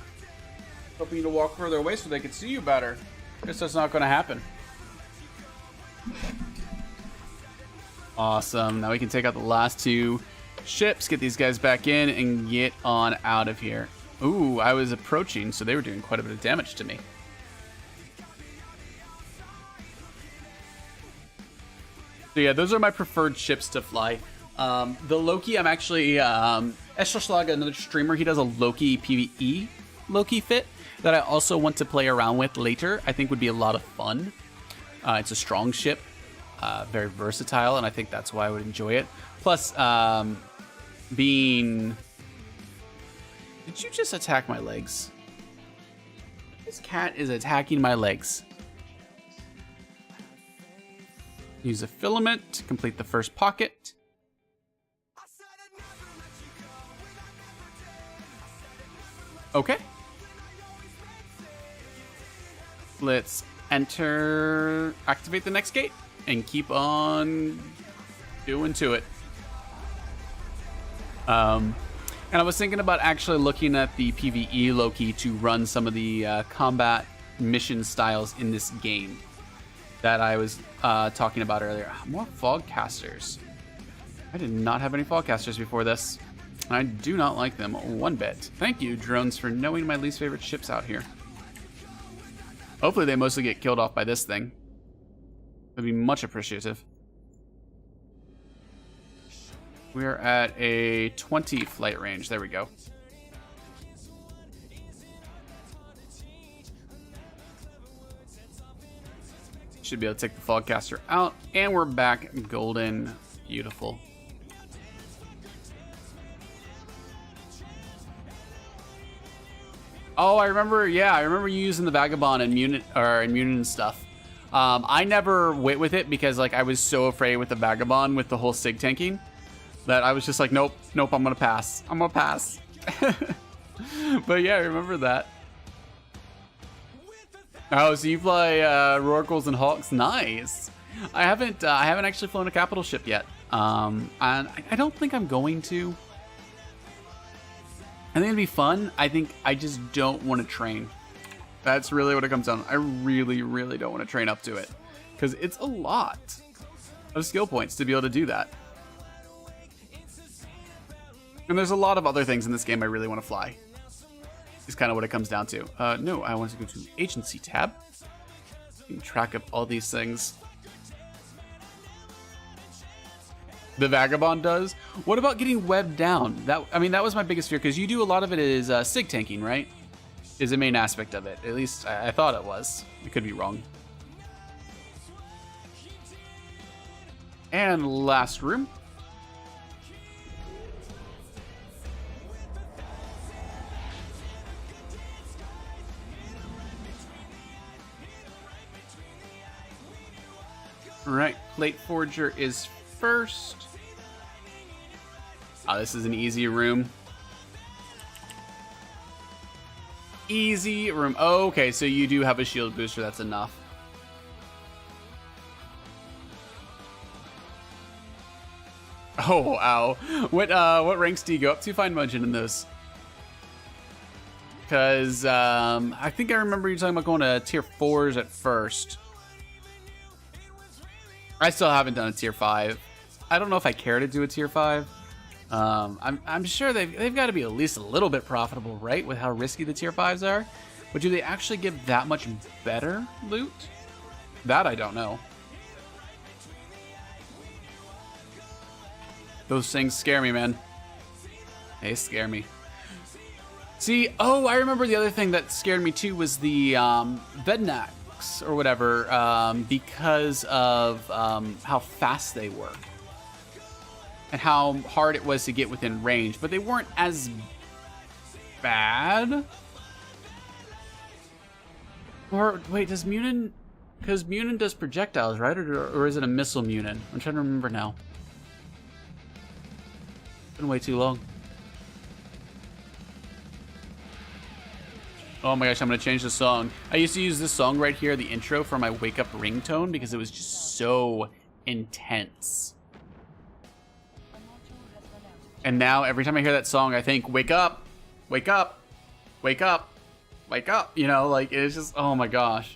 hoping you to walk further away so they can see you better. Guess that's not going to happen. Awesome. Now we can take out the last two ships, get these guys back in, and get on out of here. Ooh, I was approaching, so they were doing quite a bit of damage to me. So yeah, those are my preferred ships to fly. The Loki, I'm actually, Estraschlag, another streamer, he does a Loki PvE Loki fit that I also want to play around with later. I think would be a lot of fun. It's a strong ship, very versatile, and I think that's why I would enjoy it. Plus, being... Did you just attack my legs? This cat is attacking my legs. Use a filament to complete the first pocket. Okay. Let's activate the next gate, and keep on doing to it. And I was thinking about actually looking at the PvE Loki to run some of the combat mission styles in this game that I was talking about earlier. More fog casters. I did not have any fog casters before this. I do not like them one bit. Thank you, drones, for knowing my least favorite ships out here. Hopefully they mostly get killed off by this thing. Would be much appreciative. We're at a 20 flight range. There we go. Should be able to take the fogcaster out, and we're back golden. Beautiful. Oh, I remember. Yeah, I remember you using the Vagabond and Munin and stuff. I never went with it because like I was so afraid with the Vagabond with the whole sig tanking that I was just like, nope, I'm gonna pass. I'm gonna pass. But yeah, I remember that. Oh, so you fly Rorquals and Hawks? Nice. I haven't actually flown a capital ship yet, and I don't think I'm going to. I think it'd be fun. I think I just don't want to train. That's really what it comes down to. I really, really don't want to train up to it because it's a lot of skill points to be able to do that. And there's a lot of other things in this game I really want to fly. Is kind of what it comes down to. No, I want to go to Agency tab. Keep track of all these things. The Vagabond does. What about getting webbed down? That was my biggest fear because you do a lot of it is sig tanking, right? Is the main aspect of it. At least I thought it was. I could be wrong. And last room. All right, Plate Forger is first. Oh, this is an easy room. Easy room. Oh, okay, so you do have a shield booster. That's enough. Oh, wow. What ranks do you go up to? Find Mujin in those. Because I think I remember you talking about going to tier 4s at first. I still haven't done a tier 5. I don't know if I care to do a tier 5. I'm sure they've got to be at least a little bit profitable, right? With how risky the tier 5s are. But do they actually give that much better loot? That I don't know. Those things scare me, man. They scare me. See, oh, I remember the other thing that scared me too was the Vednaks or whatever, because of how fast they were and how hard it was to get within range, but they weren't as bad. Or wait, does Munin? Because Munin does projectiles, right? Or is it a missile Munin? I'm trying to remember now. Been way too long. Oh my gosh, I'm gonna change the song. I used to use this song right here, the intro, for my wake up ringtone because it was just so intense. And now every time I hear that song, I think, wake up, wake up, wake up, wake up. You know, like it's just, oh my gosh.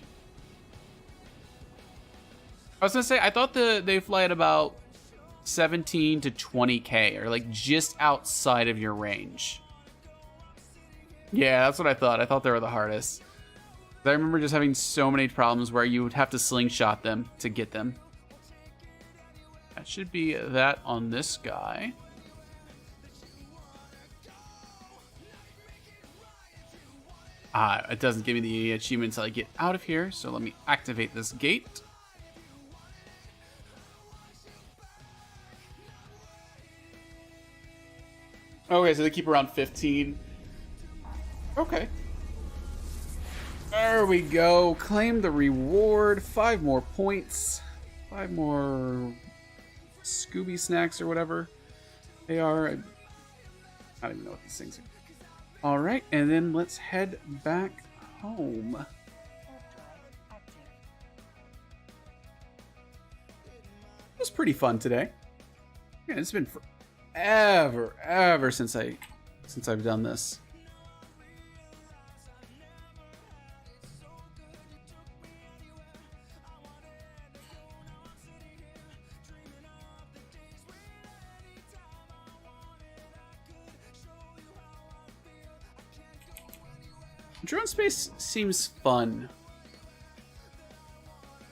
I was gonna say, I thought they fly at about 17 to 20k, or like just outside of your range. Yeah, that's what I thought. I thought they were the hardest. I remember just having so many problems where you would have to slingshot them to get them. That should be that on this guy. It doesn't give me the achievement until I get out of here, so let me activate this gate. Okay, so they keep around 15. Okay. There we go. Claim the reward. 5 more points. 5 more Scooby snacks or whatever they are. I don't even know what these things are. All right, and then let's head back home. It was pretty fun today. Yeah, it's been forever since I've done this. Drone space seems fun.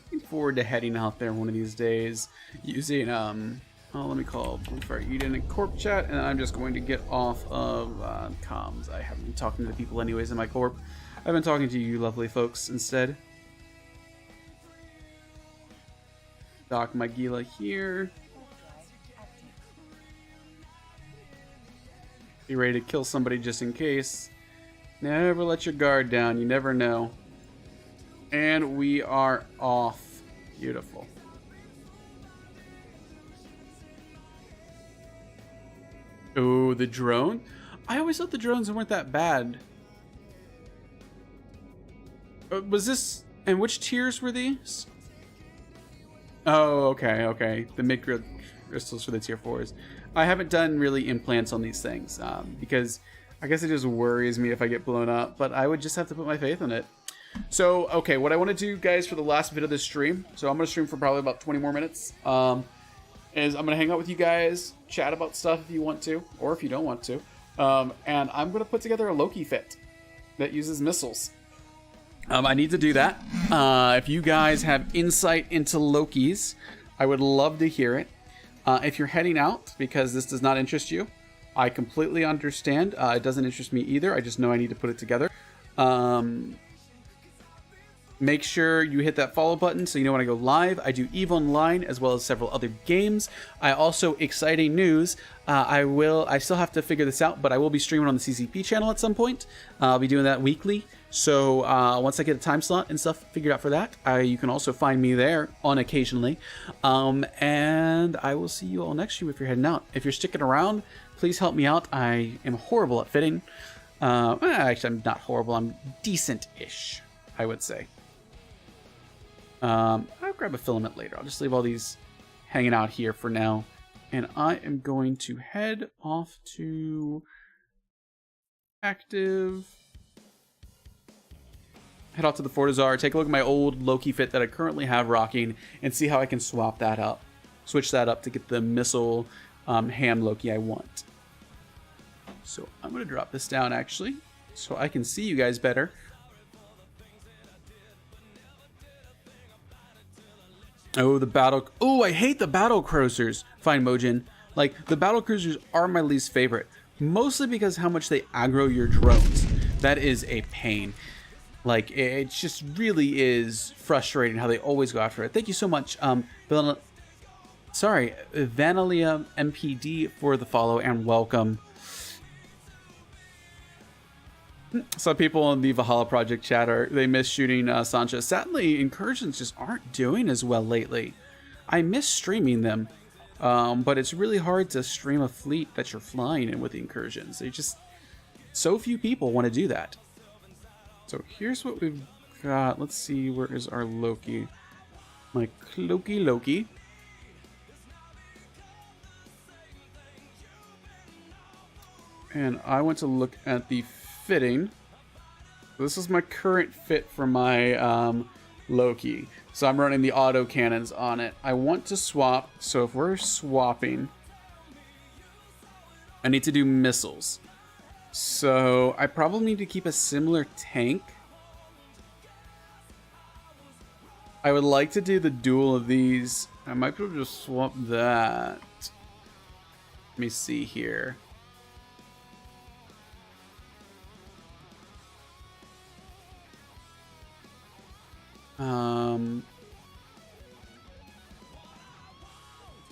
Looking forward to heading out there one of these days using let me call Bonfire Eden and Corp chat, and I'm just going to get off of comms. I haven't been talking to the people anyways in my Corp. I've been talking to you lovely folks instead. Dock my Gila here. Be ready to kill somebody just in case. Never let your guard down. You never know. And we are off. Beautiful. Oh, the drone? I always thought the drones weren't that bad. Was this... And which tiers were these? Oh, okay. The mid-grid crystals for the tier 4s. I haven't done really implants on these things because I guess it just worries me if I get blown up, but I would just have to put my faith in it. So, okay, what I want to do, guys, for the last bit of this stream, so I'm going to stream for probably about 20 more minutes, is I'm going to hang out with you guys, chat about stuff if you want to, or if you don't want to, and I'm going to put together a Loki fit that uses missiles. I need to do that. If you guys have insight into Lokis, I would love to hear it. If you're heading out because this does not interest you, I completely understand. It doesn't interest me either. I just know I need to put it together. Make sure you hit that follow button so you know when I go live. I do EVE Online as well as several other games. I also, exciting news, I still have to figure this out, but I will be streaming on the CCP channel at some point. I'll be doing that weekly. So once I get a time slot and stuff figured out for that, you can also find me there on occasionally. And I will see you all next year if you're heading out. If you're sticking around, please help me out. I am horrible at fitting. Actually, I'm not horrible. I'm decent-ish, I would say. I'll grab a filament later. I'll just leave all these hanging out here for now. And I am going to head off to active. Head off to the Fortizar, take a look at my old Loki fit that I currently have rocking, and see how I can swap that up. Switch that up to get the missile ham Loki I want. So I'm going to drop this down, actually, so I can see you guys better. Oh, the battle... Oh, I hate the battle cruisers, Fine Mojin. Like, the battle cruisers are my least favorite. Mostly because how much they aggro your drones. That is a pain. Like, it just really is frustrating how they always go after it. Thank you so much, Vanalia MPD for the follow and welcome. Some people in the Valhalla Project chat they miss shooting Sancha. Sadly, incursions just aren't doing as well lately. I miss streaming them, but it's really hard to stream a fleet that you're flying in with the incursions. They just, so few people want to do that. So here's what we've got. Let's see, where is our Loki? My Loki. And I want to look at the fitting. This is my current fit for my Loki. So I'm running the auto cannons on it. I want to swap, so if we're swapping, I need to do missiles. So I probably need to keep a similar tank. I would like to do the dual of these. I might be able to just swap that. Let me see here.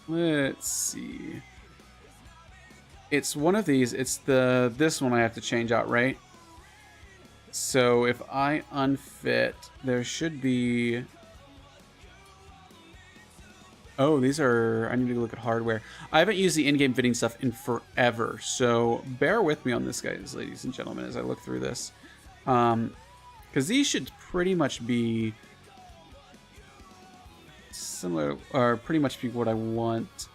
Let's see. It's one of these. It's this one I have to change out, right? So if I unfit, there should be... Oh, these are... I need to look at hardware. I haven't used the in-game fitting stuff in forever, so bear with me on this, guys, ladies and gentlemen, as I look through this. Because these should pretty much be similar, or pretty much be what I want.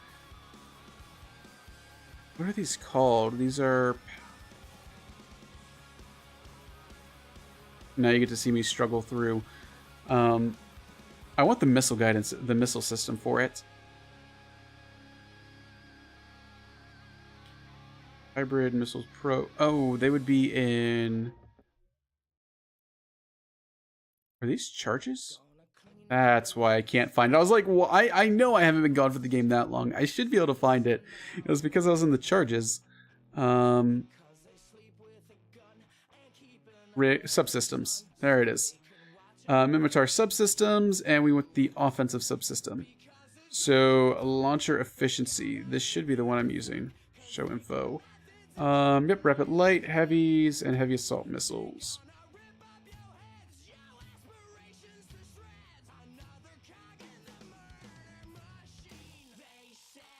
What are these called? These are... Now you get to see me struggle through. I want the missile guidance, the missile system for it. Hybrid Missiles Pro. Oh, they would be in... Are these charges? That's why I can't find it. I was like, well, I know I haven't been gone for the game that long. I should be able to find it. It was because I was in the charges. Subsystems. There it is. Mimitar subsystems, and we want the offensive subsystem. So, launcher efficiency. This should be the one I'm using. Show info. Yep, rapid light, heavies, and heavy assault missiles.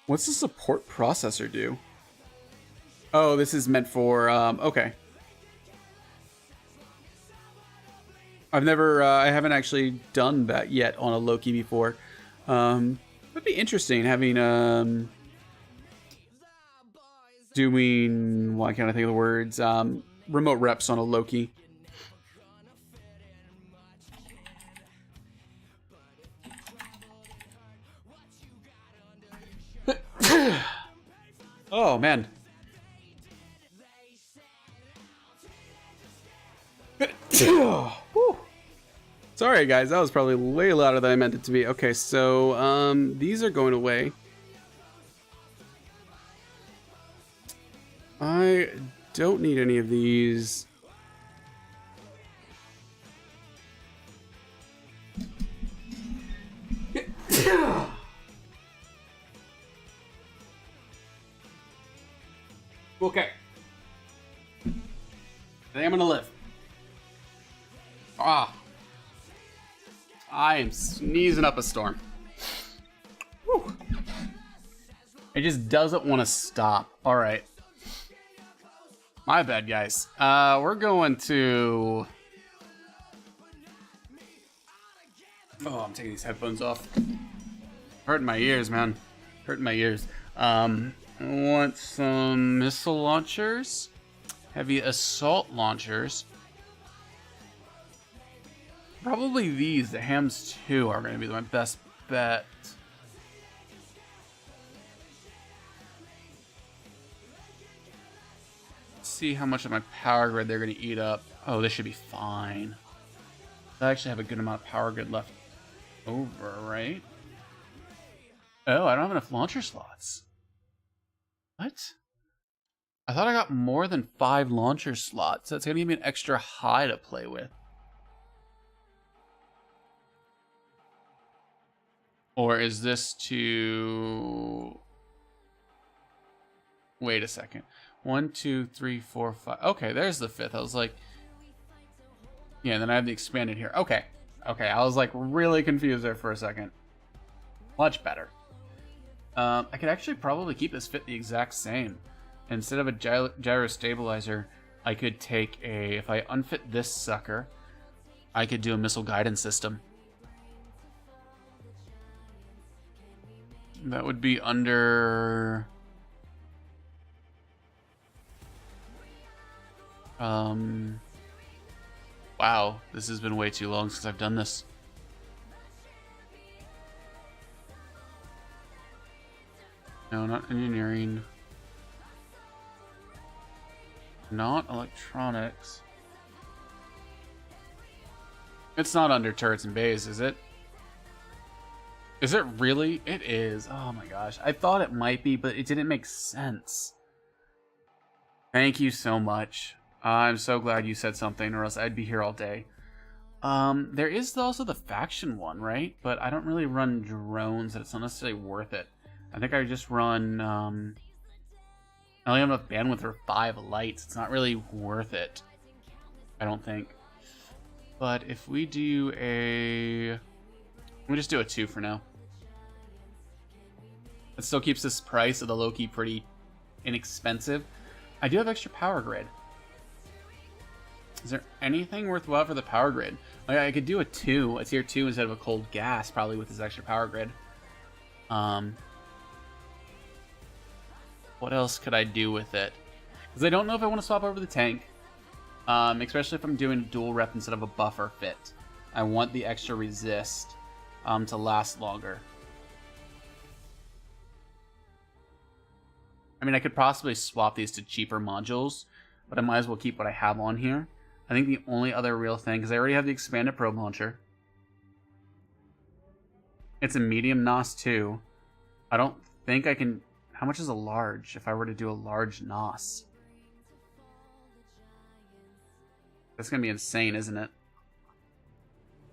What's the support processor do? Oh, this is meant for, okay. I haven't actually done that yet on a Loki before. It'd be interesting having, doing, why can't I think of the words, remote reps on a Loki. Oh, man. Sorry, guys. That was probably way louder than I meant it to be. Okay, so these are going away. I don't need any of these. Okay. I think I'm gonna live. Ah. I am sneezing up a storm. Whew. It just doesn't want to stop. All right. My bad, guys. We're going to... Oh, I'm taking these headphones off. Hurting my ears, man. Hurting my ears. I want some missile launchers. Heavy assault launchers. Probably these, the Hams 2, are going to be my best bet. Let's see how much of my power grid they're going to eat up. Oh, this should be fine. I actually have a good amount of power grid left over, right? Oh, I don't have enough launcher slots. What? I thought I got more than 5 launcher slots. That's going to give me an extra high to play with. Or is this to... Wait a second. 1, 2, 3, 4, 5. Okay, there's the 5th. I was like... Yeah, and then I have the expanded here. Okay. Okay, I was like really confused there for a second. Much better. I could actually probably keep this fit the exact same. Instead of a gyro stabilizer, I could take a... If I unfit this sucker, I could do a missile guidance system. That would be under... Wow, this has been way too long since I've done this. No, not engineering. Not electronics. It's not under turrets and bays, is it? Is it really? It is. Oh my gosh. I thought it might be, but it didn't make sense. Thank you so much. I'm so glad you said something, or else I'd be here all day. There is also the faction one, right? But I don't really run drones, and it's not necessarily worth it. I think I just run... I only have enough bandwidth for 5 lights. It's not really worth it. I don't think. But if we do a... Let me just do a 2 for now. It still keeps this price of the Loki pretty inexpensive. I do have extra power grid. Is there anything worthwhile for the power grid? Like, I could do a 2, a tier 2 instead of a cold gas, probably with this extra power grid. What else could I do with it? Because I don't know if I want to swap over the tank. Especially if I'm doing a dual rep instead of a buffer fit. I want the extra resist to last longer. I mean, I could possibly swap these to cheaper modules, but I might as well keep what I have on here. I think the only other real thing, because I already have the expanded probe launcher. It's a medium NOS too. I don't think I can... How much is a large if I were to do a large NOS? That's going to be insane, isn't it?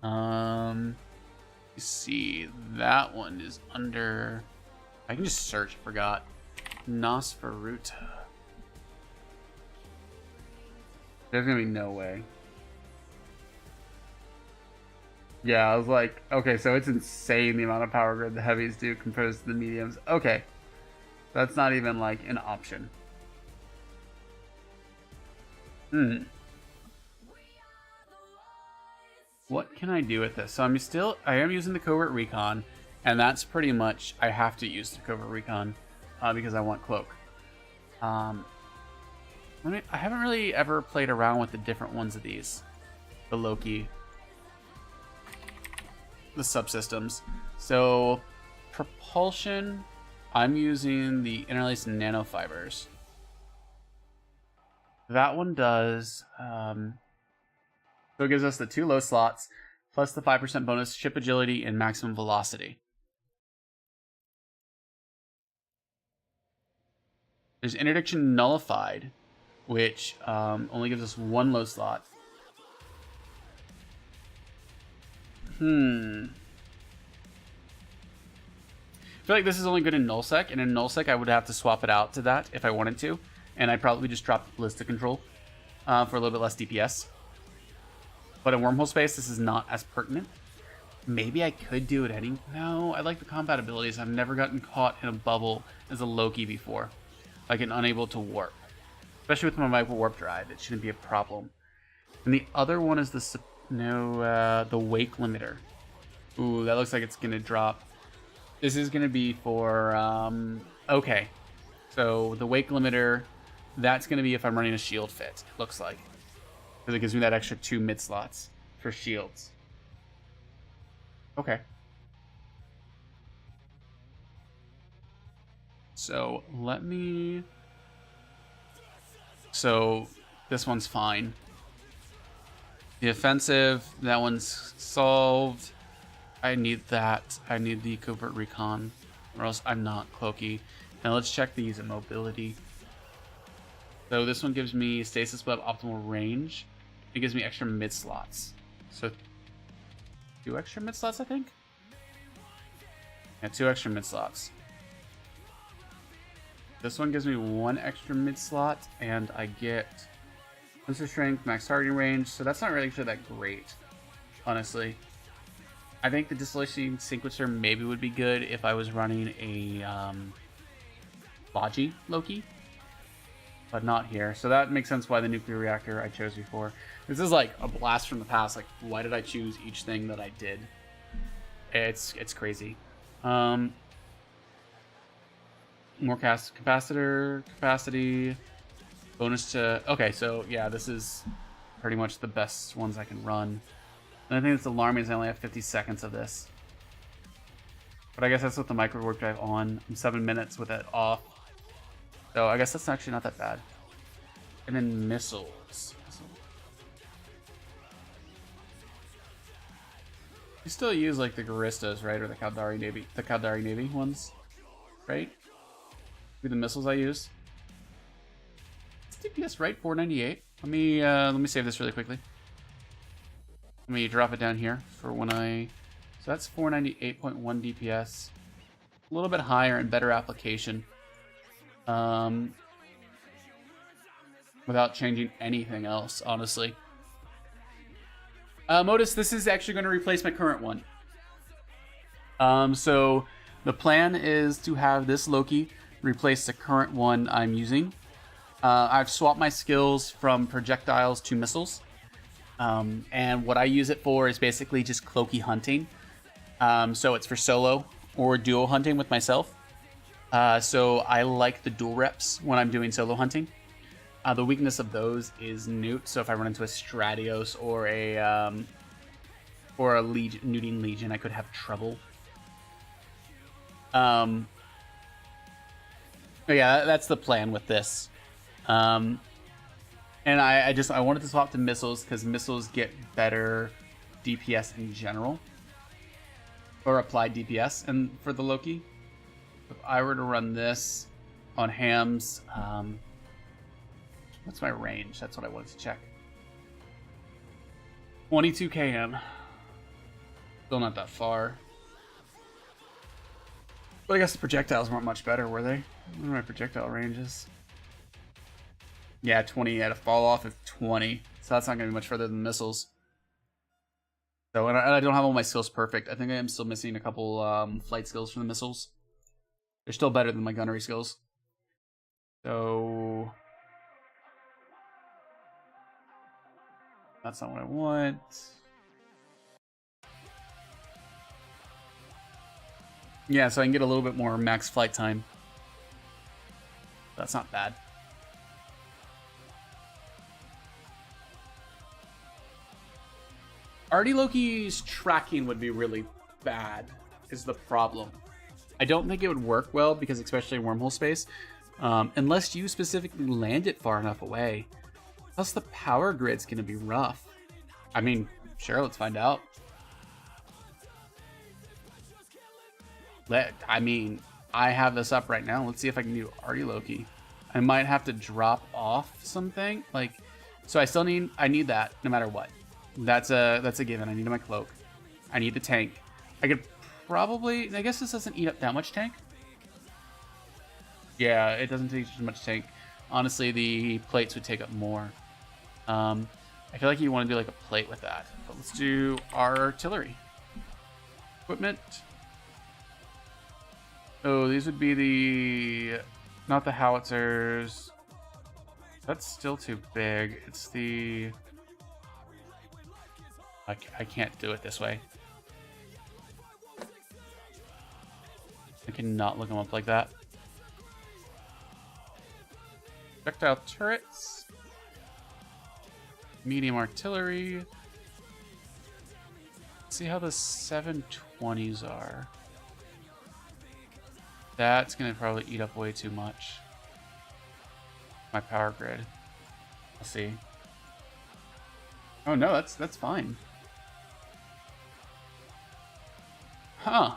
You see, that one is under... I can just search, forgot. Nosferuta. There's gonna be no way. Yeah, I was like, okay, so it's insane the amount of power grid the heavies do compared to the mediums. Okay. That's not even like an option. What can I do with this? So I am using the covert recon, and that's pretty much, I have to use the covert recon because I want cloak. I haven't really ever played around with the different ones of these. The Loki. The subsystems. So, propulsion, I'm using the interlaced nanofibers. That one does... so it gives us the 2 low slots, plus the 5% bonus ship agility and maximum velocity. There's interdiction nullified, which only gives us 1 low slot. I feel like this is only good in nullsec, and in nullsec I would have to swap it out to that if I wanted to, and I'd probably just drop ballistic control for a little bit less DPS. But in wormhole space, this is not as pertinent. Maybe I could do it any... No, I like the combat abilities. I've never gotten caught in a bubble as a Loki before. Like an unable to warp. Especially with my micro warp drive, it shouldn't be a problem. And the other one is the the wake limiter. Ooh, that looks like it's gonna drop. This is gonna be for okay. So the wake limiter, that's gonna be if I'm running a shield fit. It looks like, because it gives me that extra 2 mid slots for shields. Okay. So let me. So this one's fine. The offensive, that one's solved. I need that. I need the covert recon, or else I'm not cloaky. Now let's check these at mobility. So this one gives me stasis but optimal range. It gives me extra mid slots. So 2 extra mid slots, I think? Yeah, 2 extra mid slots. This one gives me 1 extra mid slot, and I get sensor strength, max targeting range, so that's not really actually that great, honestly. I think the dissolution sequencer maybe would be good if I was running a Logi Loki, but not here. So that makes sense why the nuclear reactor I chose before. This is like a blast from the past. Like, why did I choose each thing that I did? It's crazy. More capacitor capacity, bonus to. Okay, so yeah, this is pretty much the best ones I can run. And I think it's alarming is I only have 50 seconds of this. But I guess that's with the micro warp drive on. I'm 7 minutes with it off. So I guess that's actually not that bad. And then missiles. You still use like the Guristas, right? Or the Caldari Navy ones, right? The missiles I use. It's DPS, right? 498. Let me save this really quickly. Let me drop it down here for when I. So that's 498.1 DPS. A little bit higher and better application. Without changing anything else, honestly. Modus, this is actually going to replace my current one. So the plan is to have this Loki replace the current one I'm using. I've swapped my skills from projectiles to missiles. And what I use it for is basically just cloaky hunting. So it's for solo or duo hunting with myself. So I like the dual reps when I'm doing solo hunting. The weakness of those is Newt. So if I run into a Stratios or a Newting Legion, I could have trouble. But yeah, that's the plan with this. And I wanted to swap to missiles because missiles get better DPS in general, or applied DPS, and for the Loki. If I were to run this on hams, what's my range? That's what I wanted to check. 22 km. Still not that far. But I guess the projectiles weren't much better, were they? What are my projectile ranges? Yeah, 20. I had a fall off of 20. So that's not going to be much further than missiles. So, and I don't have all my skills perfect. I think I am still missing a couple flight skills for the missiles. They're still better than my gunnery skills. So that's not what I want. Yeah, so I can get a little bit more max flight time. That's not bad. Artie Loki's tracking would be really bad, is the problem. I don't think it would work well, because especially in wormhole space, unless you specifically land it far enough away. Plus the power grid's gonna be rough. I mean, sure, let's find out. I have this up right now. Let's see if I can do Artie Loki. I might have to drop off something. So I need that no matter what. That's a given. I need my cloak. I need the tank. I could probably, I guess this doesn't eat up that much tank. Yeah, it doesn't take as much tank. Honestly, the plates would take up more. I feel like you want to do like a plate with that. But let's do artillery. Equipment. Oh, these would be not the howitzers. That's still too big. It's the... I can't do it this way. I cannot look them up like that. Projectile turrets. Medium artillery. Let's see how the 720s are. That's gonna probably eat up way too much. My power grid. Let's see. Oh no, that's fine. Huh.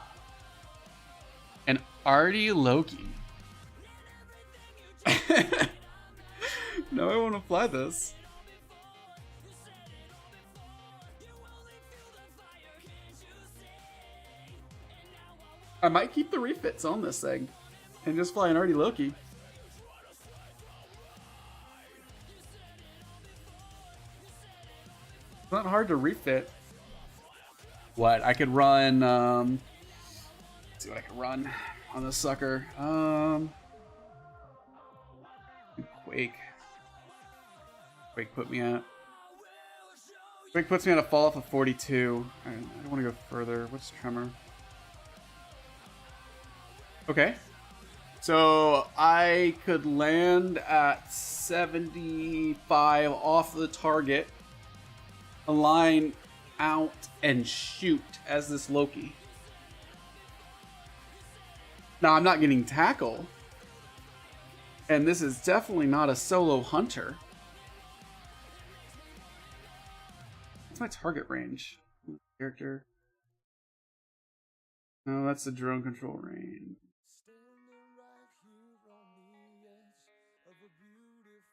An Artie Loki. No, I won't apply this. I might keep the refits on this thing and just fly an Artie Loki. It's not hard to refit. What? I could run, let's see what I could run on this sucker. Quake. Quake put me at. Quake puts me at a fall off of 42. I don't want to go further. What's Tremor? Okay. So I could land at 75 off the target, align out, and shoot as this Loki. Now I'm not getting tackle, and this is definitely not a solo hunter. What's my target range? Character. No, that's the drone control range.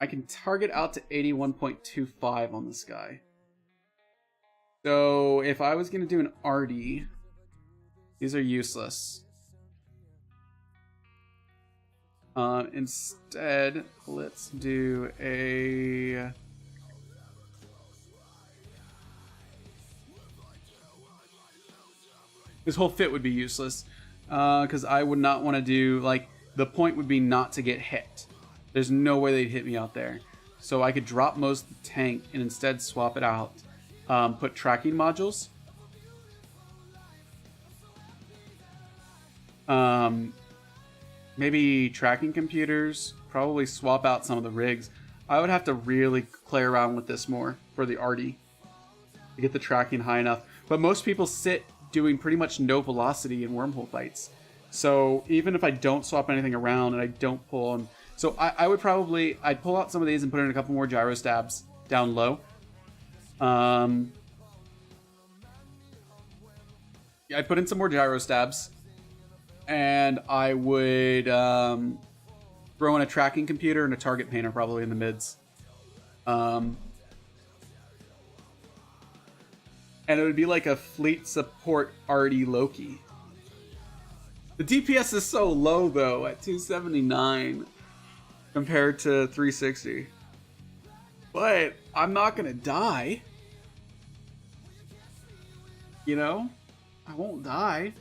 I can target out to 81.25 on this guy. So if I was going to do an Artie, these are useless. Instead, let's do a... This whole fit would be useless because I would not want to do, like, the point would be not to get hit. There's no way they'd hit me out there. So I could drop most of the tank and instead swap it out. Put tracking modules. Maybe tracking computers. Probably swap out some of the rigs. I would have to really play around with this more for the Artie to get the tracking high enough. But most people sit doing pretty much no velocity in wormhole fights. So even if I don't swap anything around and I don't pull on... So I would probably... I'd pull out some of these and put in a couple more gyro stabs down low. Yeah, I'd put in some more gyro stabs. And I would throw in a tracking computer and a target painter probably in the mids. And it would be like a fleet support Artie Loki. The DPS is so low though, at 279 compared to 360. But I'm not gonna die. You know? I won't die.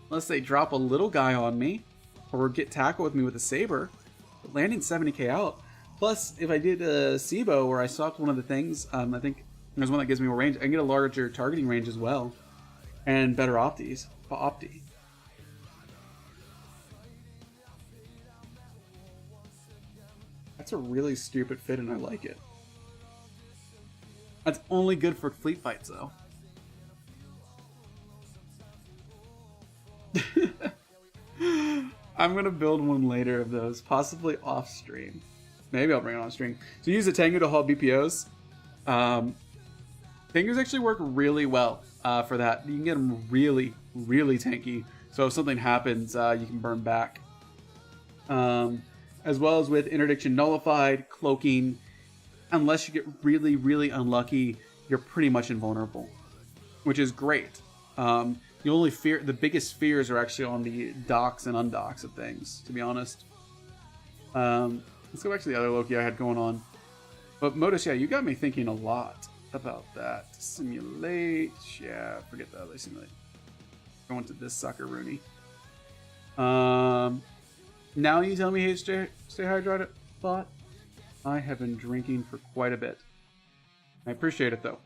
Unless they drop a little guy on me. Or get tackle with me with a saber. But landing 70k out. Plus, if I did a SIBO where I swapped one of the things, I think there's one that gives me more range. I can get a larger targeting range as well. And better opti. That's a really stupid fit and I like it. That's only good for fleet fights though. I'm gonna build one later of those, possibly off stream. Maybe I'll bring it on stream. So use the Tengu to haul BPOs. Tengus actually work really well for that. You can get them really, really tanky. So if something happens, you can burn back. As well as with Interdiction Nullified, Cloaking. Unless you get really, really unlucky, you're pretty much invulnerable, which is great. The biggest fears are actually on the docks and undocks of things, to be honest. Let's go back to the other Loki I had going on. But Modus, yeah, you got me thinking a lot about that. Simulate, yeah, forget the other simulate. Going to this sucker, Rooney. Now you tell me, hey, stay hydrated, bot. I have been drinking for quite a bit. I appreciate it though.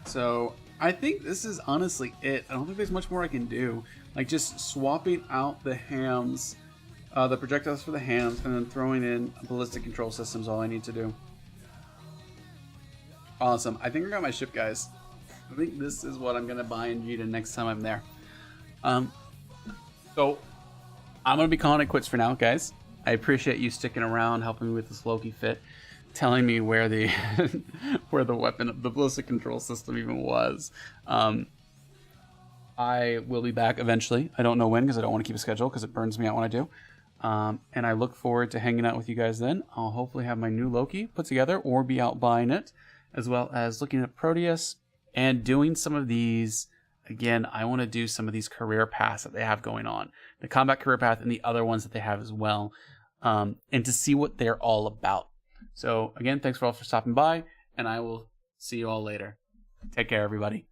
So I think this is honestly it. I don't think there's much more I can do. Like just swapping out the hams, the projectiles for the hams, and then throwing in ballistic control systems. All I need to do. Awesome. I think I got my ship, guys. I think this is what I'm gonna buy in Jita next time I'm there. So I'm gonna be calling it quits for now, guys. I appreciate you sticking around, helping me with this Loki fit, telling me where the where the weapon, the ballistic control system even was. I will be back eventually. I don't know when because I don't want to keep a schedule because it burns me out when I do. And I look forward to hanging out with you guys then. I'll hopefully have my new Loki put together or be out buying it, as well as looking at Proteus and doing some of these. Again, I want to do some of these career paths that they have going on. The combat career path and the other ones that they have as well. And to see what they're all about. So again, thanks for all for stopping by, and I will see you all later. Take care, everybody.